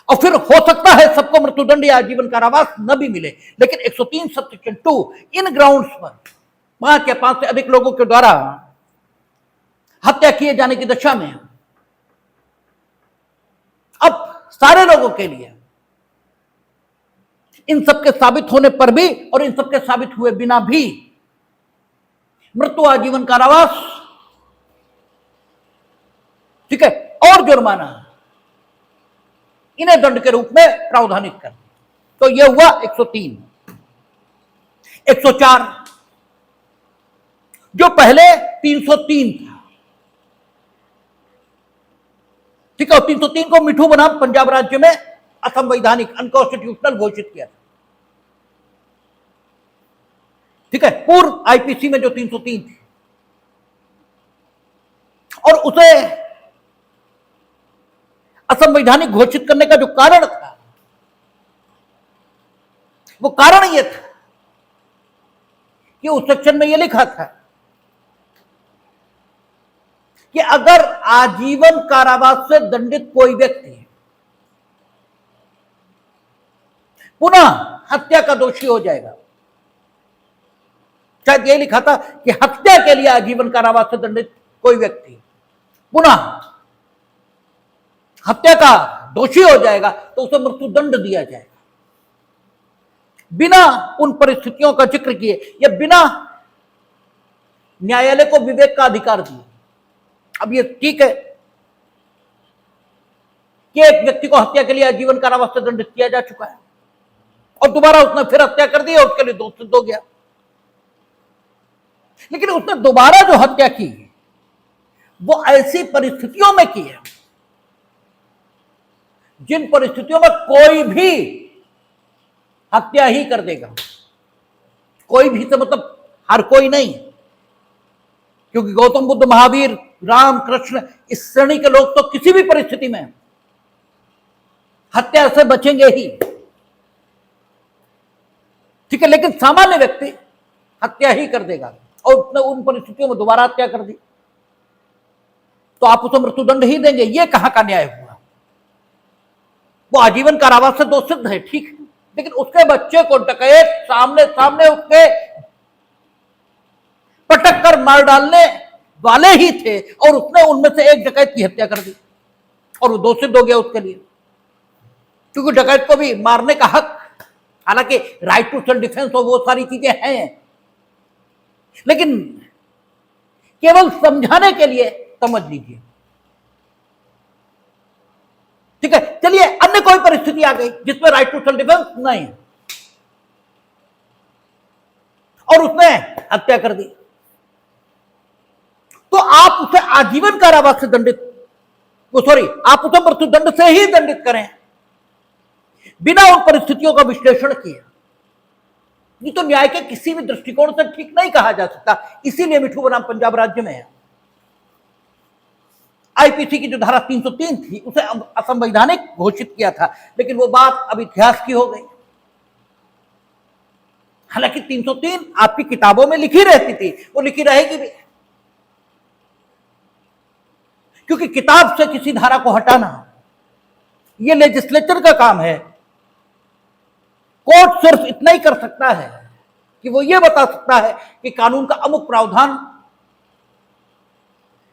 और फिर हो सकता है सबको मृत्युदंड या आजीवन कारावास न भी मिले। लेकिन 103 सबसेक्शन 2 इन ग्राउंड्स पर 5 या 5 से अधिक लोगों के द्वारा हत्या किए जाने की दशा में अब सारे लोगों के लिए, इन सबके साबित होने पर भी और इन सबके साबित हुए बिना भी, मृत्यु, आजीवन कारावास, ठीक है, और जुर्माना, इन्हें दंड के रूप में प्रावधानित कर। तो यह हुआ 103। 104 जो पहले 303 था, ठीक है, 303 को मिठू बनाम पंजाब राज्य में असंवैधानिक, अनकॉन्स्टिट्यूशनल घोषित किया था, ठीक है, पूर्व आईपीसी में जो 303 थी, और उसे असंवैधानिक घोषित करने का जो कारण था, वो कारण यह था कि उस सेक्शन में यह लिखा था कि अगर आजीवन कारावास से दंडित कोई व्यक्ति पुनः हत्या का दोषी हो जाएगा, शायद यही लिखा था कि हत्या के लिए आजीवन कारावास से दंडित कोई व्यक्ति पुनः हत्या का दोषी हो जाएगा तो उसे मृत्युदंड दिया जाएगा, बिना उन परिस्थितियों का जिक्र किए या बिना न्यायालय को विवेक का अधिकार दिए। अब ये ठीक है कि एक व्यक्ति को हत्या के लिए आजीवन कारावास से दंडित किया जा चुका है और दोबारा उसने फिर हत्या कर दी और उसके लिए दोष सिद्ध हो गया, लेकिन उसने दोबारा जो हत्या की वो ऐसी परिस्थितियों में की है जिन परिस्थितियों में कोई भी हत्या ही कर देगा, कोई भी से मतलब हर कोई नहीं, क्योंकि गौतम बुद्ध, महावीर, राम, कृष्ण, इस श्रेणी के लोग तो किसी भी परिस्थिति में हत्या से बचेंगे ही, ठीक है। लेकिन सामान्य व्यक्ति हत्या ही कर देगा, और उसने उन परिस्थितियों में दोबारा हत्या कर दी तो आप उसे मृत्युदंड ही देंगे। ये कहां का न्याय हुआ? वो आजीवन कारावास से दोषित है, ठीक है, लेकिन उसके बच्चे को डकैत सामने सामने उसके पटक कर मार डालने वाले ही थे, और उसने उनमें से एक डकैत की हत्या कर दी, और वो दोषित हो गया उसके लिए, क्योंकि डकैत को भी मारने का हक, हालांकि राइट टू सेल्फ डिफेंस और वो सारी चीजें हैं, लेकिन केवल समझाने के लिए समझ लीजिए, ठीक है। चलिए, अन्य कोई परिस्थिति आ गई जिसमें राइट टू सेल्फ डिफेंस नहीं है और उसने हत्या कर दी, तो आप उसे आजीवन कारावास से दंडित, आप उसे मृत्युदंड से ही दंडित करें बिना उन परिस्थितियों का विश्लेषण किए। ये तो न्याय के किसी भी दृष्टिकोण से ठीक नहीं कहा जा सकता। इसीलिए मिठू बनाम पंजाब राज्य में है, आईपीसी की जो धारा 303 थी उसे असंवैधानिक घोषित किया था, लेकिन वो बात अब इतिहास की हो गई। हालांकि 303 आपकी किताबों में लिखी रहती थी, वो लिखी रहेगी भी, क्योंकि किताब से किसी धारा को हटाना ये लेजिस्लेचर का काम है। कोर्ट सिर्फ इतना ही कर सकता है कि वो ये बता सकता है कि कानून का अमुक प्रावधान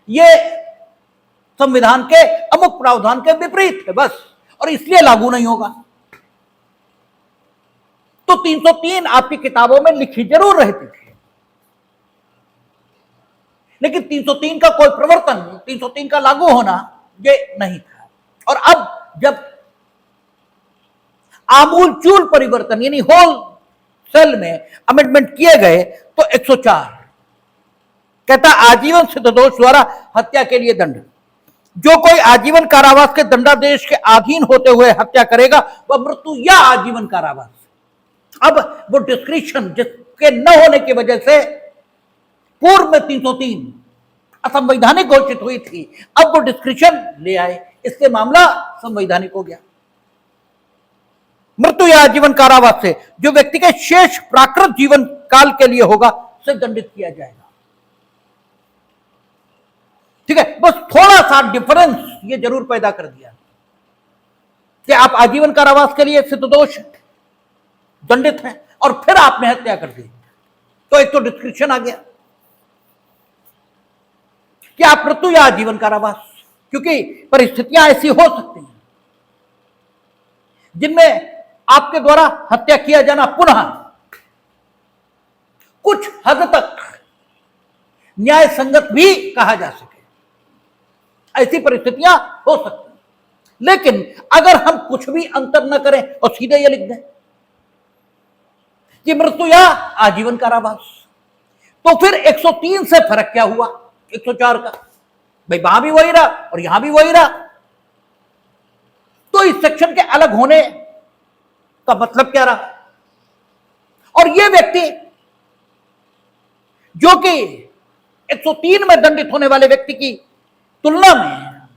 ये संविधान के अमुक प्रावधान के विपरीत है, बस, और इसलिए लागू नहीं होगा। तो 303 आपकी किताबों में लिखी जरूर रहती थी, लेकिन 303 का कोई प्रवर्तन, 303 का लागू होना ये नहीं था। और अब जब आमूलचूल परिवर्तन यानी होल सेल में अमेंडमेंट किए गए तो 104 कहता आजीवन सिद्ध दोष द्वारा हत्या के लिए दंड, जो कोई आजीवन कारावास के दंडादेश के अधीन होते हुए हत्या करेगा वह मृत्यु या आजीवन कारावास। अब वो डिस्क्रिप्शन जिसके न होने की वजह से पूर्व में 303 असंवैधानिक घोषित हुई थी, अब वो डिस्क्रिप्शन ले आए, इससे मामला संवैधानिक हो गया। मृत्यु या आजीवन कारावास से जो व्यक्ति के शेष प्राकृत जीवन काल के लिए होगा उसे दंडित किया जाएगा, ठीक है। बस थोड़ा सा डिफरेंस ये जरूर पैदा कर दिया कि आप आजीवन कारावास के लिए सिद्ध दोष दंडित हैं और फिर आपने हत्या कर दी, तो एक तो डिस्क्रिप्शन आ गया कि आप मृत्यु या आजीवन कारावास, क्योंकि परिस्थितियां ऐसी हो सकती हैं जिनमें आपके द्वारा हत्या किया जाना पुनः कुछ हद तक न्याय संगत भी कहा जा सके, ऐसी परिस्थितियां हो सकती हैं। लेकिन अगर हम कुछ भी अंतर न करें और सीधे ये लिख दें कि मृत्यु या आजीवन कारावास, तो फिर 103 से फर्क क्या हुआ 104 का? भाई वहां भी वही रहा और यहां भी वही रहा, तो इस सेक्शन के अलग होने का मतलब क्या रहा? और यह व्यक्ति जो कि 103 में दंडित होने वाले व्यक्ति की तुलना में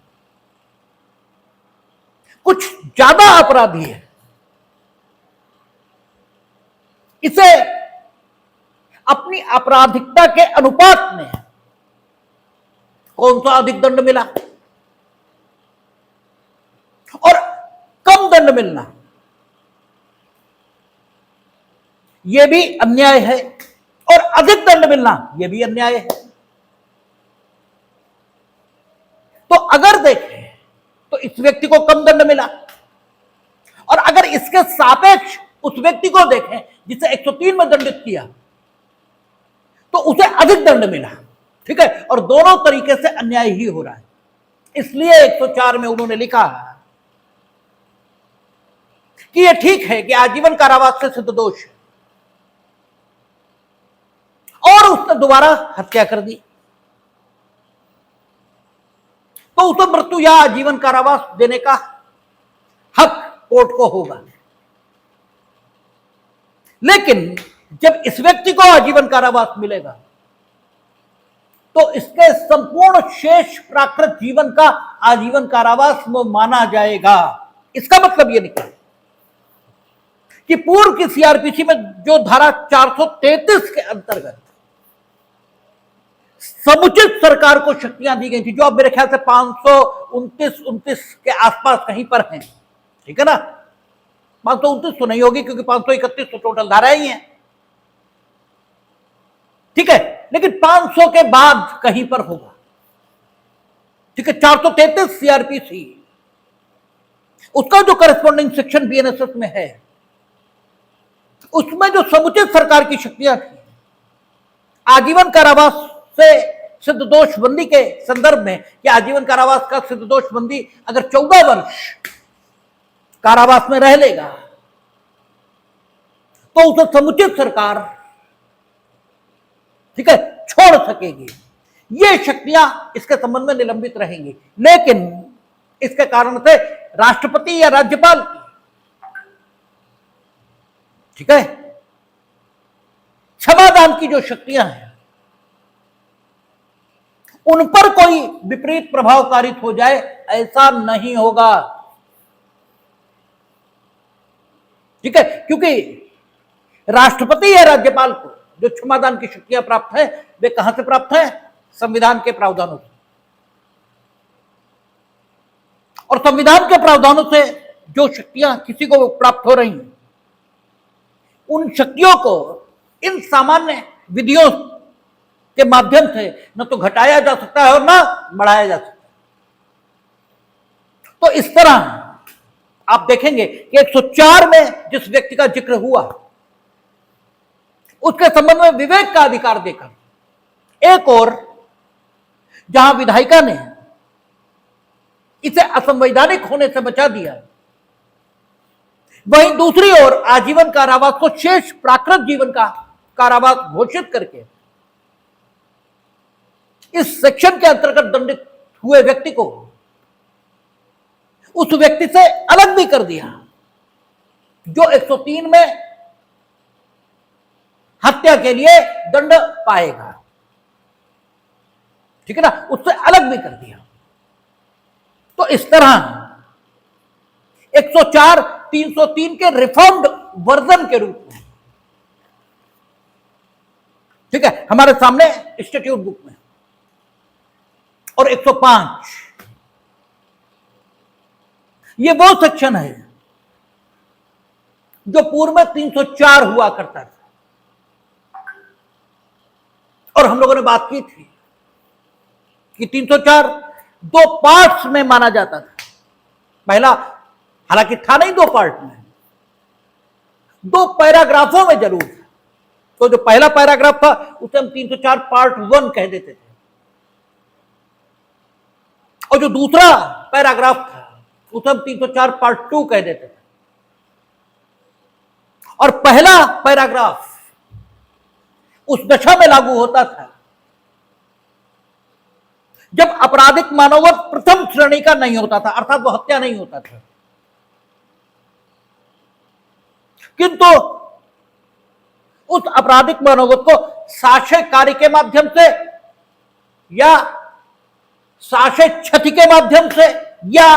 कुछ ज्यादा अपराधी है, इसे अपनी आपराधिकता के अनुपात में कौन सा अधिक दंड मिला और कम दंड मिलना यह भी अन्याय है, और अधिक दंड मिलना यह भी अन्याय है। तो अगर देखें तो इस व्यक्ति को कम दंड मिला, और अगर इसके सापेक्ष उस व्यक्ति को देखें जिसे 103 में दंडित किया तो उसे अधिक दंड मिला, ठीक है। और दोनों तरीके से अन्याय ही हो रहा है, इसलिए 104 में उन्होंने लिखा कि यह ठीक है कि आजीवन कारावास से सिद्ध दोष है, और उसने दोबारा हत्या कर दी तो उसे मृत्यु या आजीवन कारावास देने का हक कोर्ट को होगा। लेकिन जब इस व्यक्ति को आजीवन कारावास मिलेगा तो इसके संपूर्ण शेष प्राकृत जीवन का आजीवन कारावास में माना जाएगा। इसका मतलब यह निकला कि पूर्व की सीआरपीसी में जो धारा 433 के अंतर्गत समुचित सरकार को शक्तियां दी गई थी, जो अब मेरे ख्याल से 529 के आसपास कहीं पर हैं, ठीक है ना, 529 तो नहीं होगी क्योंकि 531 तो टोटल धाराएं ही हैं, ठीक है, लेकिन 500 के बाद कहीं पर होगा, ठीक है। 433 सीआरपीसी, उसका जो करस्पॉन्डिंग सेक्शन बीएनएसएस में है, उसमें जो समुचित सरकार की शक्तियां थी, आजीवन कारावास से सिद्ध दोषबंदी के संदर्भ में, कि आजीवन कारावास का सिद्ध दोषबंदी अगर 14 वर्ष कारावास में रह लेगा तो उसे समुचित सरकार, ठीक है, छोड़ सकेगी। ये शक्तियां इसके संबंध में निलंबित रहेंगी, लेकिन इसके कारण से राष्ट्रपति या राज्यपाल, ठीक है, क्षमादान की जो शक्तियां हैं उन पर कोई विपरीत प्रभाव कारित हो जाए, ऐसा नहीं होगा, ठीक है, क्योंकि राष्ट्रपति या राज्यपाल को जो क्षमादान की शक्तियां प्राप्त है वे कहां से प्राप्त है? संविधान के प्रावधानों से, और संविधान के प्रावधानों से जो शक्तियां किसी को प्राप्त हो रही हैं, उन शक्तियों को इन सामान्य विधियों के माध्यम से न तो घटाया जा सकता है और न बढ़ाया जा सकता है। तो इस तरह आप देखेंगे कि 104 में जिस व्यक्ति का जिक्र हुआ, उसके संबंध में विवेक का अधिकार देकर एक और जहां विधायिका ने इसे असंवैधानिक होने से बचा दिया, वहीं दूसरी ओर आजीवन कारावास को शेष प्राकृत जीवन का कारावास घोषित करके इस सेक्शन के अंतर्गत दंडित हुए व्यक्ति को उस व्यक्ति से अलग भी कर दिया जो 103 में हत्या के लिए दंड पाएगा, ठीक है ना, उससे अलग भी कर दिया। तो इस तरह 104 303 के रिफॉर्म्ड वर्जन के रूप में, ठीक है, हमारे सामने स्टैट्यूट बुक में, और 105 ये वो सेक्शन है जो पूर्व में 304 हुआ करता था, और हम लोगों ने बात की थी कि 304 दो पार्ट्स में माना जाता था। पहला हालांकि था नहीं दो पार्ट में, दो पैराग्राफों में जरूर था। तो जो पहला पैराग्राफ था उसे हम 304 पार्ट 1 कह देते थे, और जो दूसरा पैराग्राफ था उसे हम 304 पार्ट 2 कह देते थे। और पहला पैराग्राफ उस दशा में लागू होता था जब आपराधिक मानववध प्रथम श्रेणी का नहीं होता था, अर्थात वो हत्या नहीं होता था, किंतु उस आपराधिक मानववध को साक्ष्य कार्य के माध्यम से या साक्ष्य क्षति के माध्यम से या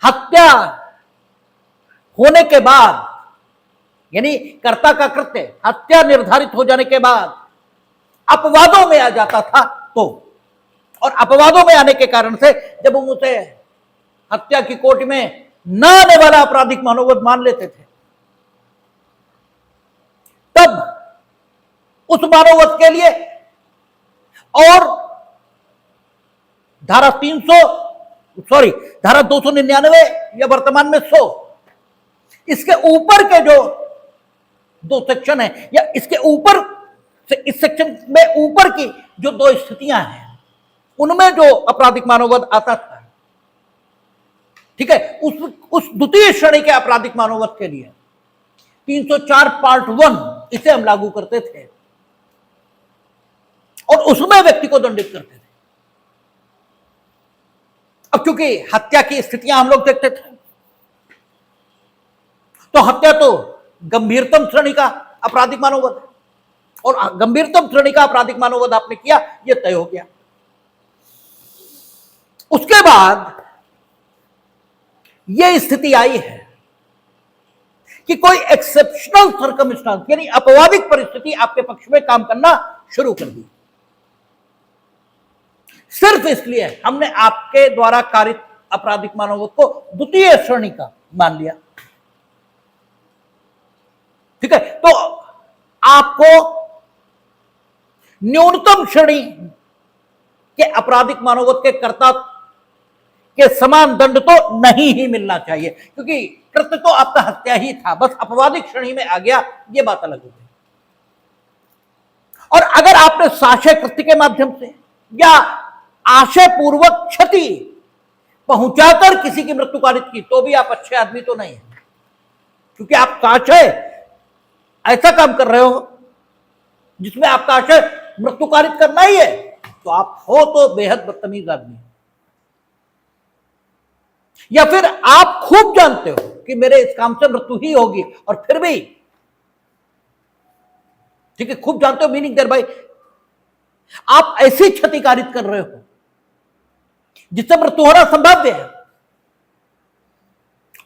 हत्या होने के बाद, यानी कर्ता का कृत्य हत्या निर्धारित हो जाने के बाद अपवादों में आ जाता था, तो और अपवादों में आने के कारण से जब हम उसे हत्या की कोर्ट में न आने वाला आपराधिक मानववध मान लेते थे, तब उस मानववध के लिए और धारा 299 या वर्तमान में 100, इसके ऊपर के जो दो सेक्शन है, या इसके ऊपर से इस सेक्शन में ऊपर की जो दो स्थितियां हैं, उनमें जो आपराधिक मानववध आता था, ठीक है, उस द्वितीय श्रेणी के आपराधिक मानववध के लिए 304 पार्ट 1 इसे हम लागू करते थे और उसमें व्यक्ति को दंडित करते थे। अब क्योंकि हत्या की स्थितियां हम लोग देखते थे, तो हत्या तो गंभीरतम श्रेणी का आपराधिक मानववध, और गंभीरतम श्रेणी का आपराधिक मानववध आपने किया, यह तय हो गया। उसके बाद यह स्थिति आई है कि कोई एक्सेप्शनल सर्कमस्टांस यानी अपवादिक परिस्थिति आपके पक्ष में काम करना शुरू कर दी। सिर्फ इसलिए हमने आपके द्वारा कारित आपराधिक मानववध को द्वितीय श्रेणी का मान लिया। ठीक है, तो आपको न्यूनतम श्रेणी के आपराधिक मानववध के कर्ता के समान दंड तो नहीं ही मिलना चाहिए, क्योंकि कृत्य तो आपका हत्या ही था, बस अपवादिक श्रेणी में आ गया, यह बात अलग हो गई। और अगर आपने साक्ष्य कृत्य के माध्यम से या आशय पूर्वक क्षति पहुंचाकर किसी की मृत्यु कारित की, तो भी आप अच्छे आदमी तो नहीं है, क्योंकि आप साक्ष्य ऐसा काम कर रहे हो जिसमें आपका आशय मृत्यु कारित करना ही है, तो आप हो तो बेहद बदतमीज आदमी। या फिर आप खूब जानते हो कि मेरे इस काम से मृत्यु ही होगी, और फिर भी, ठीक है, खूब जानते हो मीनिंग देर भाई, आप ऐसी क्षति कारित कर रहे हो जिससे मृत्यु होना संभाव्य है,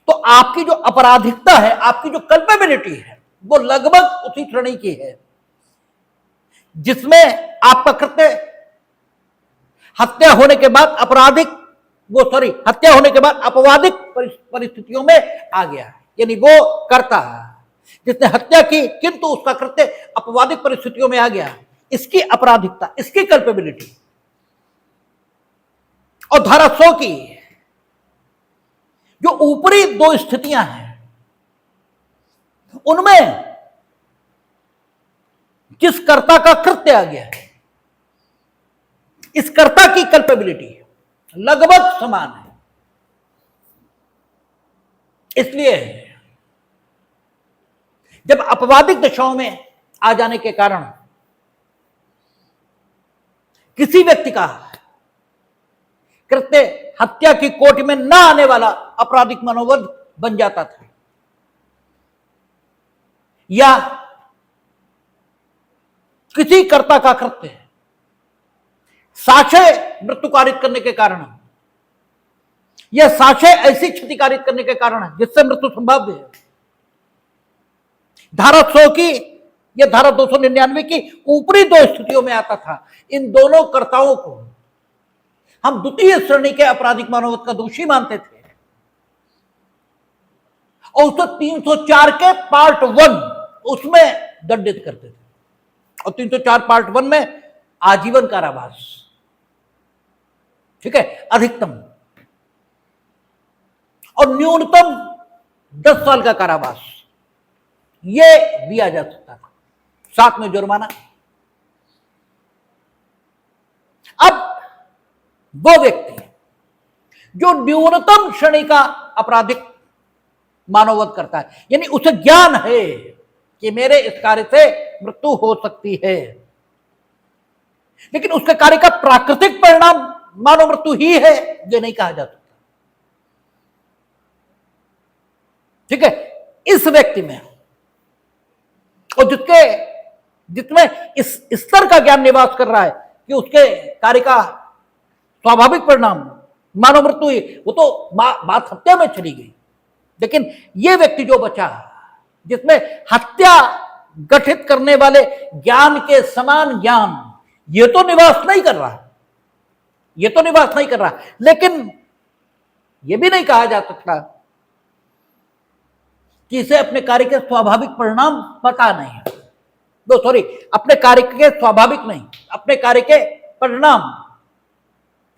तो आपकी जो अपराधिकता है, आपकी जो कल्पेबिलिटी है, वो लगभग उसी श्रेणी की है जिसमें आपका कृत्य हत्या होने के बाद हत्या होने के बाद अपवादिक परिस्थितियों में आ गया है। यानी वो करता है जिसने हत्या की, किंतु उसका कृत्य अपवादिक परिस्थितियों में आ गया, इसकी अपराधिकता, इसकी कल्पेबिलिटी। और धारा 100 की जो ऊपरी दो स्थितियां हैं, उनमें जिस कर्ता का कृत्य आ गया है, इस कर्ता की कल्पेबिलिटी लगभग समान है। इसलिए जब अपवादिक दशाओं में आ जाने के कारण किसी व्यक्ति का कृत्य हत्या की कोटि में न आने वाला आपराधिक मनोवध बन जाता था, या किसी कर्ता का कृत्य साक्ष्य मृत्यु कारित करने के कारण, यह साक्ष्य ऐसी क्षति कारित करने के कारण जिससे मृत्यु संभाव्य है, धारा 100 की या धारा 299 की ऊपरी दो स्थितियों में आता था। इन दोनों कर्ताओं को हम द्वितीय श्रेणी के आपराधिक मानववध का दोषी मानते थे, और उसको 304 के पार्ट 1 उसमें दंडित करते थे, और 304 पार्ट 1 में आजीवन कारावास, ठीक है, अधिकतम, और न्यूनतम 10 साल का कारावास यह दिया जा सकता था, साथ में जुर्माना। अब वो व्यक्ति जो न्यूनतम श्रेणी का आपराधिक मानववध करता है, यानी उसे ज्ञान है कि मेरे इस कार्य से मृत्यु हो सकती है, लेकिन उसके कार्य का प्राकृतिक परिणाम मानव मृत्यु ही है, यह नहीं कहा जा सकता। ठीक है, इस व्यक्ति में और जिसमें इस स्तर का ज्ञान निवास कर रहा है कि उसके कार्य का स्वाभाविक परिणाम मानव मृत्यु ही, वो तो बात हत्या में चली गई, लेकिन यह व्यक्ति जो बचा जिसमें हत्या गठित करने वाले ज्ञान के समान ज्ञान ये तो निवास नहीं कर रहा, लेकिन यह भी नहीं कहा जा सकता कि इसे अपने कार्य के स्वाभाविक परिणाम पता नहीं है। अपने कार्य के स्वाभाविक नहीं, अपने कार्य के परिणाम,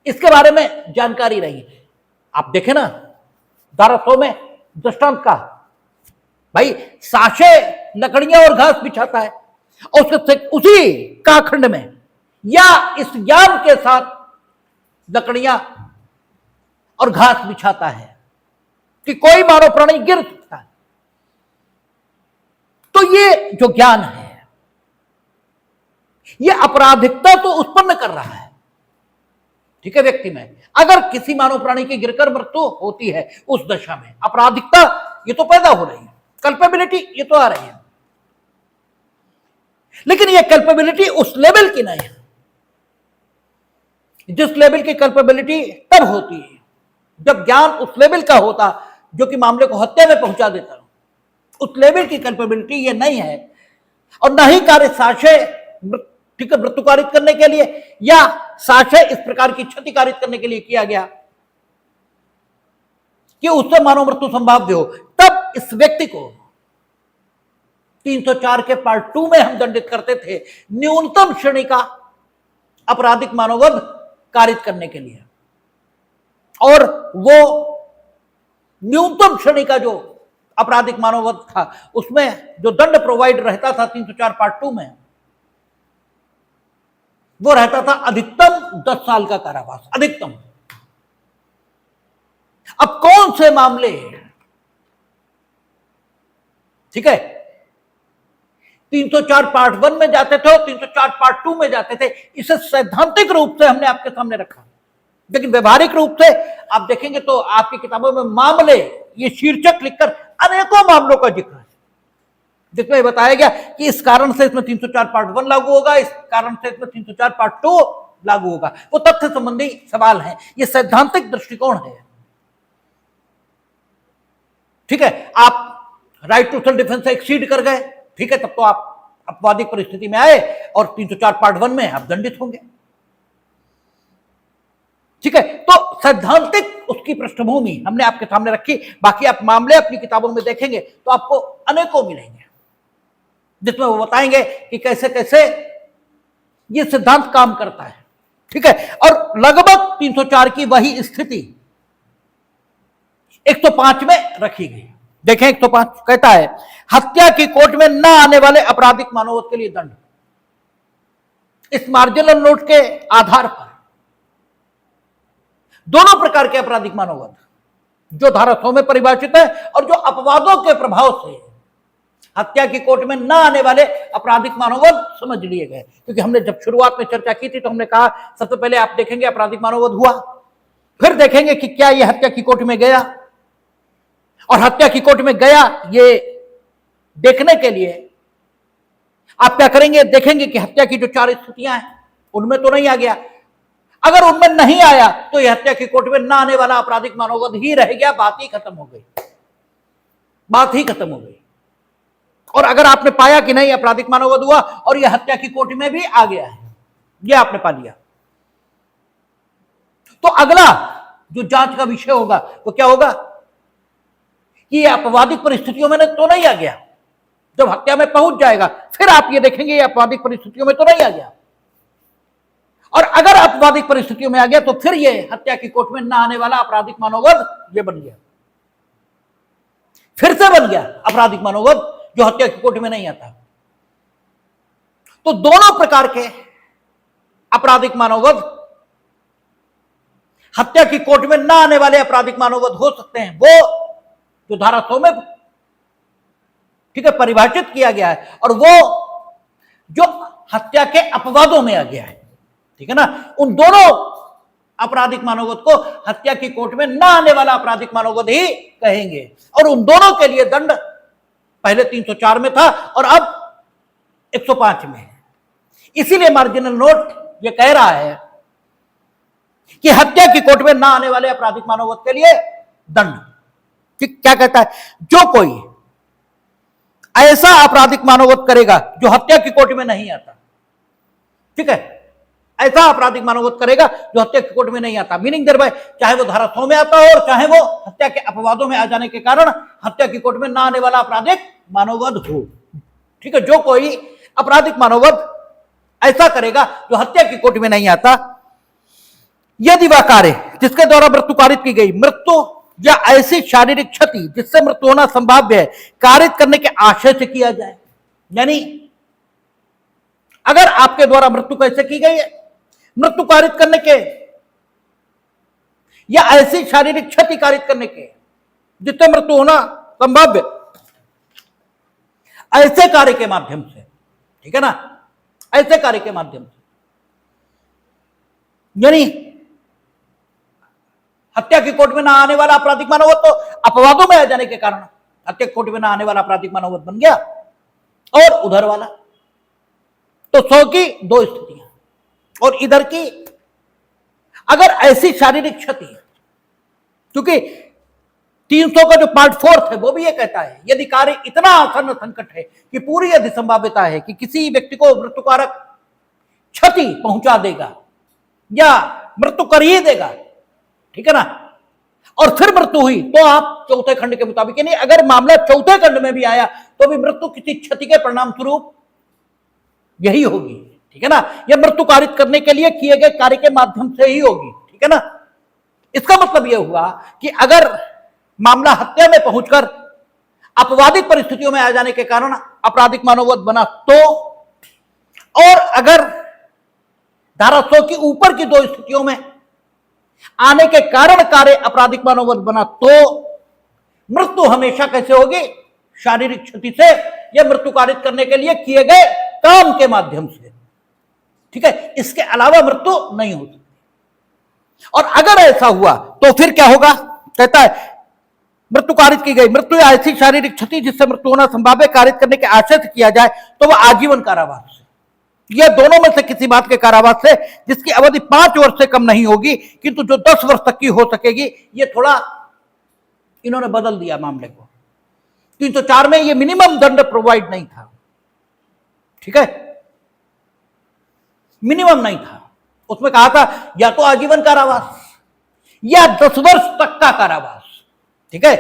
इसके बारे में जानकारी रही। आप देखें ना, धारा 100 में दृष्टांत का भाई साक्ष्य लकड़ियां और घास बिछाता है, और उसके उसी काखंड में या इस ज्ञान के साथ लकड़ियां और घास बिछाता है कि कोई मानव प्राणी गिर सकता है। तो ये जो ज्ञान है, ये अपराधिकता तो उत्पन्न कर रहा है, ठीक है, व्यक्ति में। अगर किसी मानव प्राणी की गिरकर मृत्यु होती है, उस दशा में अपराधिकता ये तो पैदा हो रही है, कल्पेबिलिटी ये तो आ रही है, लेकिन ये कल्पेबिलिटी उस लेवल की नहीं है जिस लेवल की कल्पेबिलिटी तब होती है जब ज्ञान उस लेवल का होता जो कि मामले को हत्या में पहुंचा देता। उस लेवल की कल्पेबिलिटी ये नहीं है, और न ही कार्य साक्ष्य ठीक है मृत्यु कारित करने के लिए या साक्ष्य इस प्रकार की क्षति कारित करने के लिए किया गया कि उससे मानव मृत्यु संभाव्य हो। तब इस व्यक्ति को 304 के पार्ट 2 में हम दंडित करते थे न्यूनतम श्रेणी का आपराधिक मानववध कारित करने के लिए, और वो न्यूनतम श्रेणी का जो आपराधिक मानववध था उसमें जो दंड प्रोवाइड रहता था 304 पार्ट 2 में, वो रहता था अधिकतम 10 साल का कारावास, अधिकतम। अब कौन से मामले ठीक है 304 पार्ट 1 में जाते थे और 304 पार्ट 2 में जाते थे, इसे सैद्धांतिक रूप से हमने आपके सामने रखा, लेकिन व्यवहारिक रूप से आप देखेंगे तो आपकी किताबों में मामले ये शीर्षक लिखकर अनेकों मामलों का जिक्र है जिसमें बताया गया कि इस कारण से इसमें 304 पार्ट 1 लागू होगा, इस कारण से इसमें 304 पार्ट 2 लागू होगा। वो तथ्य संबंधी सवाल है, ये सैद्धांतिक दृष्टिकोण है। ठीक है, आप राइट टू सेल्फ डिफेंस से एक्सीड कर गए, ठीक है, तब तो आप अपवादिक परिस्थिति में आए और 304 पार्ट 1 में आप दंडित होंगे। ठीक है, तो सैद्धांतिक उसकी पृष्ठभूमि हमने आपके सामने रखी। बाकी आप मामले अपनी किताबों में देखेंगे तो आपको अनेकों मिलेंगे जिसमें वो बताएंगे कि कैसे कैसे ये सिद्धांत काम करता है। ठीक है, और लगभग 304 की वही स्थिति 105 में रखी गई। देखें 105 कहता है हत्या की कोर्ट में न आने वाले आपराधिक मानववध के लिए दंड। इस मार्जिनल नोट के आधार पर दोनों प्रकार के आपराधिक मानववध जो धारा 100 में परिभाषित है और जो अपवादों के प्रभाव से हत्या की कोर्ट में न आने वाले आपराधिक मानववध समझ लिए गए। क्योंकि हमने जब शुरुआत में चर्चा की थी तो हमने कहा सबसे पहले आप देखेंगे आपराधिक मानववध हुआ, फिर देखेंगे कि क्या यह हत्या की कोर्ट में गया, और हत्या की कोर्ट में गया ये देखने के लिए आप क्या करेंगे, देखेंगे कि हत्या की जो 4 स्थितियां हैं उनमें तो नहीं आ गया। अगर उनमें नहीं आया तो यह हत्या की कोर्ट में न आने वाला आपराधिक मानववध ही रह गया, बात ही खत्म हो गई, बात ही खत्म हो गई। और अगर आपने पाया कि नहीं आपराधिक मानववध हुआ और यह हत्या की कोर्ट में भी आ गया है, यह आपने पा लिया, तो अगला जो जांच का विषय होगा वो क्या होगा कि यह अपवादिक परिस्थितियों में तो नहीं आ गया। जब हत्या में पहुंच जाएगा फिर आप ये देखेंगे यह अपवादिक परिस्थितियों में तो नहीं आ गया, और अगर अपवादिक परिस्थितियों में आ गया तो फिर यह हत्या की कोर्ट में न आने वाला आपराधिक मानववध ये बन गया, फिर से बन गया आपराधिक मानववध जो हत्या की कोर्ट में नहीं आता। तो दोनों प्रकार के आपराधिक मानववध हत्या की कोर्ट में न आने वाले आपराधिक मानववध हो सकते हैं, वो जो धारा 100 में ठीक है परिभाषित किया गया है, और वो जो हत्या के अपवादों में आ गया है। ठीक है ना, उन दोनों आपराधिक मानववध को हत्या की कोर्ट में न आने वाला आपराधिक मानववध ही कहेंगे, और उन दोनों के लिए दंड पहले 304 में था और अब 105 में है। इसीलिए मार्जिनल नोट ये कह रहा है कि हत्या की कोर्ट में न आने वाले आपराधिक मानववध के लिए दंड। क्या कहता है, जो कोई ऐसा आपराधिक मानववध करेगा जो हत्या की कोर्ट में नहीं आता, ठीक है, ऐसा आपराधिक मानववध करेगा जो हत्या की कोर्ट में नहीं आता, मीनिंग देयर बाय चाहे वो धारा 100 में आता हो और चाहे वो हत्या के अपवादों में आ जाने के कारण हत्या की कोर्ट में न आने वाला आपराधिक मानववध हो। ठीक है, जो कोई आपराधिक मानववध ऐसा करेगा जो हत्या की कोर्ट में नहीं आता, यदि वह कार्य जिसके द्वारा मृत्यु कारित की गई मृत्यु या ऐसी शारीरिक क्षति जिससे मृत्यु होना संभाव्य है कारित करने के आशय से किया जाए। यानी अगर आपके द्वारा मृत्यु कैसे की गई है, मृत्यु कारित करने के या ऐसी शारीरिक क्षति कारित करने के जिससे मृत्यु होना संभाव्य, ऐसे कार्य के माध्यम से, ठीक है ना, ऐसे कार्य के माध्यम से, यानी हत्या की कोर्ट में ना आने वाला आपराधिक मानववध तो अपवादों में आ जाने के कारण हत्या कोटि में ना आने वाला आपराधिक मानववध बन गया, और उधर वाला तो 100 की 2 स्थितियां, और इधर की अगर ऐसी शारीरिक क्षति, क्योंकि 300 का जो पार्ट 4 है वो भी ये कहता है यदि कार्य इतना आसन्न संकट है कि पूरी यदि संभाव्यता है कि किसी व्यक्ति को मृत्युकारक क्षति पहुंचा देगा या मृत्यु कर ही देगा, ठीक है ना, और फिर मृत्यु हुई, तो आप चौथे खंड के मुताबिक, यानी अगर मामला चौथे खंड में भी आया तो भी मृत्यु किसी क्षति के परिणाम स्वरूप यही होगी, ठीक है ना, यह मृत्यु कारित करने के लिए किए गए कार्य के माध्यम से ही होगी, ठीक है ना। इसका मतलब यह हुआ कि अगर मामला हत्या में पहुंचकर अपवादित परिस्थितियों में आ जाने के कारण आपराधिक मानववध बना तो, और अगर धारा 100 की ऊपर की 2 स्थितियों में आने के कारण कार्य आपराधिक मानववध बना तो मृत्यु हमेशा कैसे होगी, शारीरिक क्षति से या मृत्यु कारित करने के लिए किए गए काम के माध्यम से, ठीक है, इसके अलावा मृत्यु नहीं हो सकती। और अगर ऐसा हुआ तो फिर क्या होगा, कहता है मृत्यु कारित की गई, मृत्यु या ऐसी शारीरिक क्षति जिससे मृत्यु होना संभाव्य कारित करने के आशय से किया जाए तो वह आजीवन कारावास से या दोनों में से किसी बात के कारावास से जिसकी अवधि 5 वर्ष से कम नहीं होगी किंतु जो 10 वर्ष तक की हो सकेगी। ये थोड़ा इन्होंने बदल दिया मामले को, 304 में ये मिनिमम दंड प्रोवाइड नहीं था, ठीक है, मिनिमम नहीं था, उसमें कहा था या तो आजीवन कारावास या 10 वर्ष तक का कारावास, ठीक है,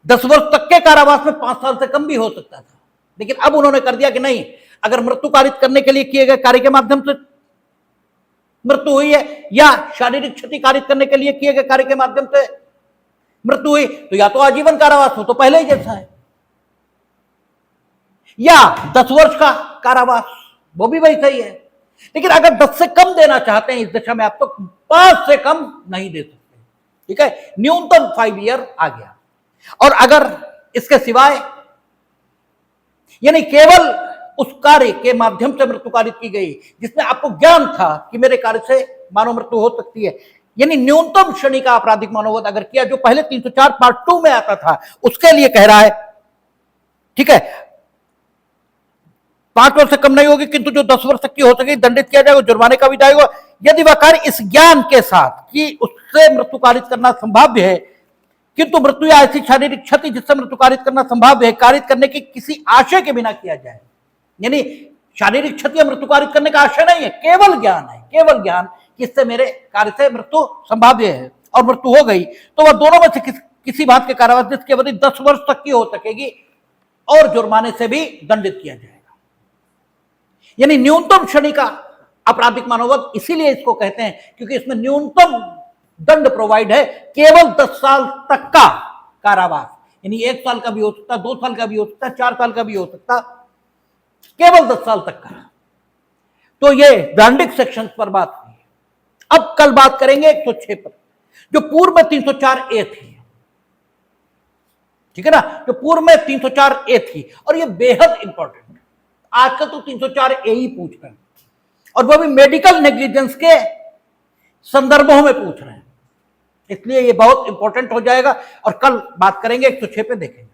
10 वर्ष तक के कारावास में 5 साल से कम भी हो सकता था, लेकिन अब उन्होंने कर दिया कि नहीं, अगर मृत्यु कारित करने के लिए किए गए कार्य के माध्यम से मृत्यु हुई है या शारीरिक क्षति कारित करने के लिए किए गए कार्य के माध्यम से मृत्यु हुई तो या तो आजीवन कारावास हो, तो पहले ही जैसा है, या 10 वर्ष का कारावास, वो भी वही सही है। लेकिन अगर 10 से कम देना चाहते हैं इस दिशा में आप तो 5 से कम नहीं दे सकते, ठीक है, न्यूनतम 5 ईयर आ गया। और अगर इसके सिवाय यानी केवल उस कार्य के माध्यम से मृत्यु कारित की गई जिसमें आपको ज्ञान था कि मेरे कार्य से मानव मृत्यु हो सकती है, यानी न्यूनतम श्रेणी का आपराधिक मानववध अगर किया, जो पहले 304 पार्ट 2 में आता था, उसके लिए कह रहा है, ठीक है, 5 वर्ष से कम नहीं होगी किंतु जो 10 वर्ष तक की हो सके दंडित किया जाएगा, जुर्माने का विधायक होगा यदि वह कार्य इस ज्ञान के साथ कि उससे मृत्यु कारित करना संभाव्य है किंतु मृत्यु या ऐसी शारीरिक क्षति जिससे मृत्यु कारित करना संभाव्य है कारित करने की किसी आशय के बिना किया जाए, यानी शारीरिक क्षति या मृत्यु कारित करने का आशय नहीं है, केवल ज्ञान है, केवल ज्ञान कि इससे मेरे कार्य से मृत्यु संभाव्य है और मृत्यु हो गई तो वह दोनों में से किसी बात के कारावास जिसकी अवधि 10 वर्ष तक की हो सकेगी और जुर्माने से भी दंडित किया जाएगा। यानी न्यूनतम श्रेणी का आपराधिक मानववध इसीलिए इसको कहते हैं क्योंकि इसमें न्यूनतम दंड प्रोवाइड है, केवल 10 साल तक का कारावास, यानी 1 साल का भी हो सकता, 2 साल का भी हो सकता, 4 साल का भी हो सकता, केवल 10 साल तक का। तो ये ब्रांडिंग सेक्शन पर बात हुई। अब कल बात करेंगे 106 पर, जो पूर्व में 304A थी, ठीक है ना, जो पूर्व में 304A थी और ये बेहद इंपॉर्टेंट, आजकल तो 304A ही पूछ रहे हैं और वो भी मेडिकल नेग्लिजेंस के संदर्भों में पूछ रहे हैं, इसलिए ये बहुत इंपॉर्टेंट हो जाएगा और कल बात करेंगे 106 पे देखेंगे।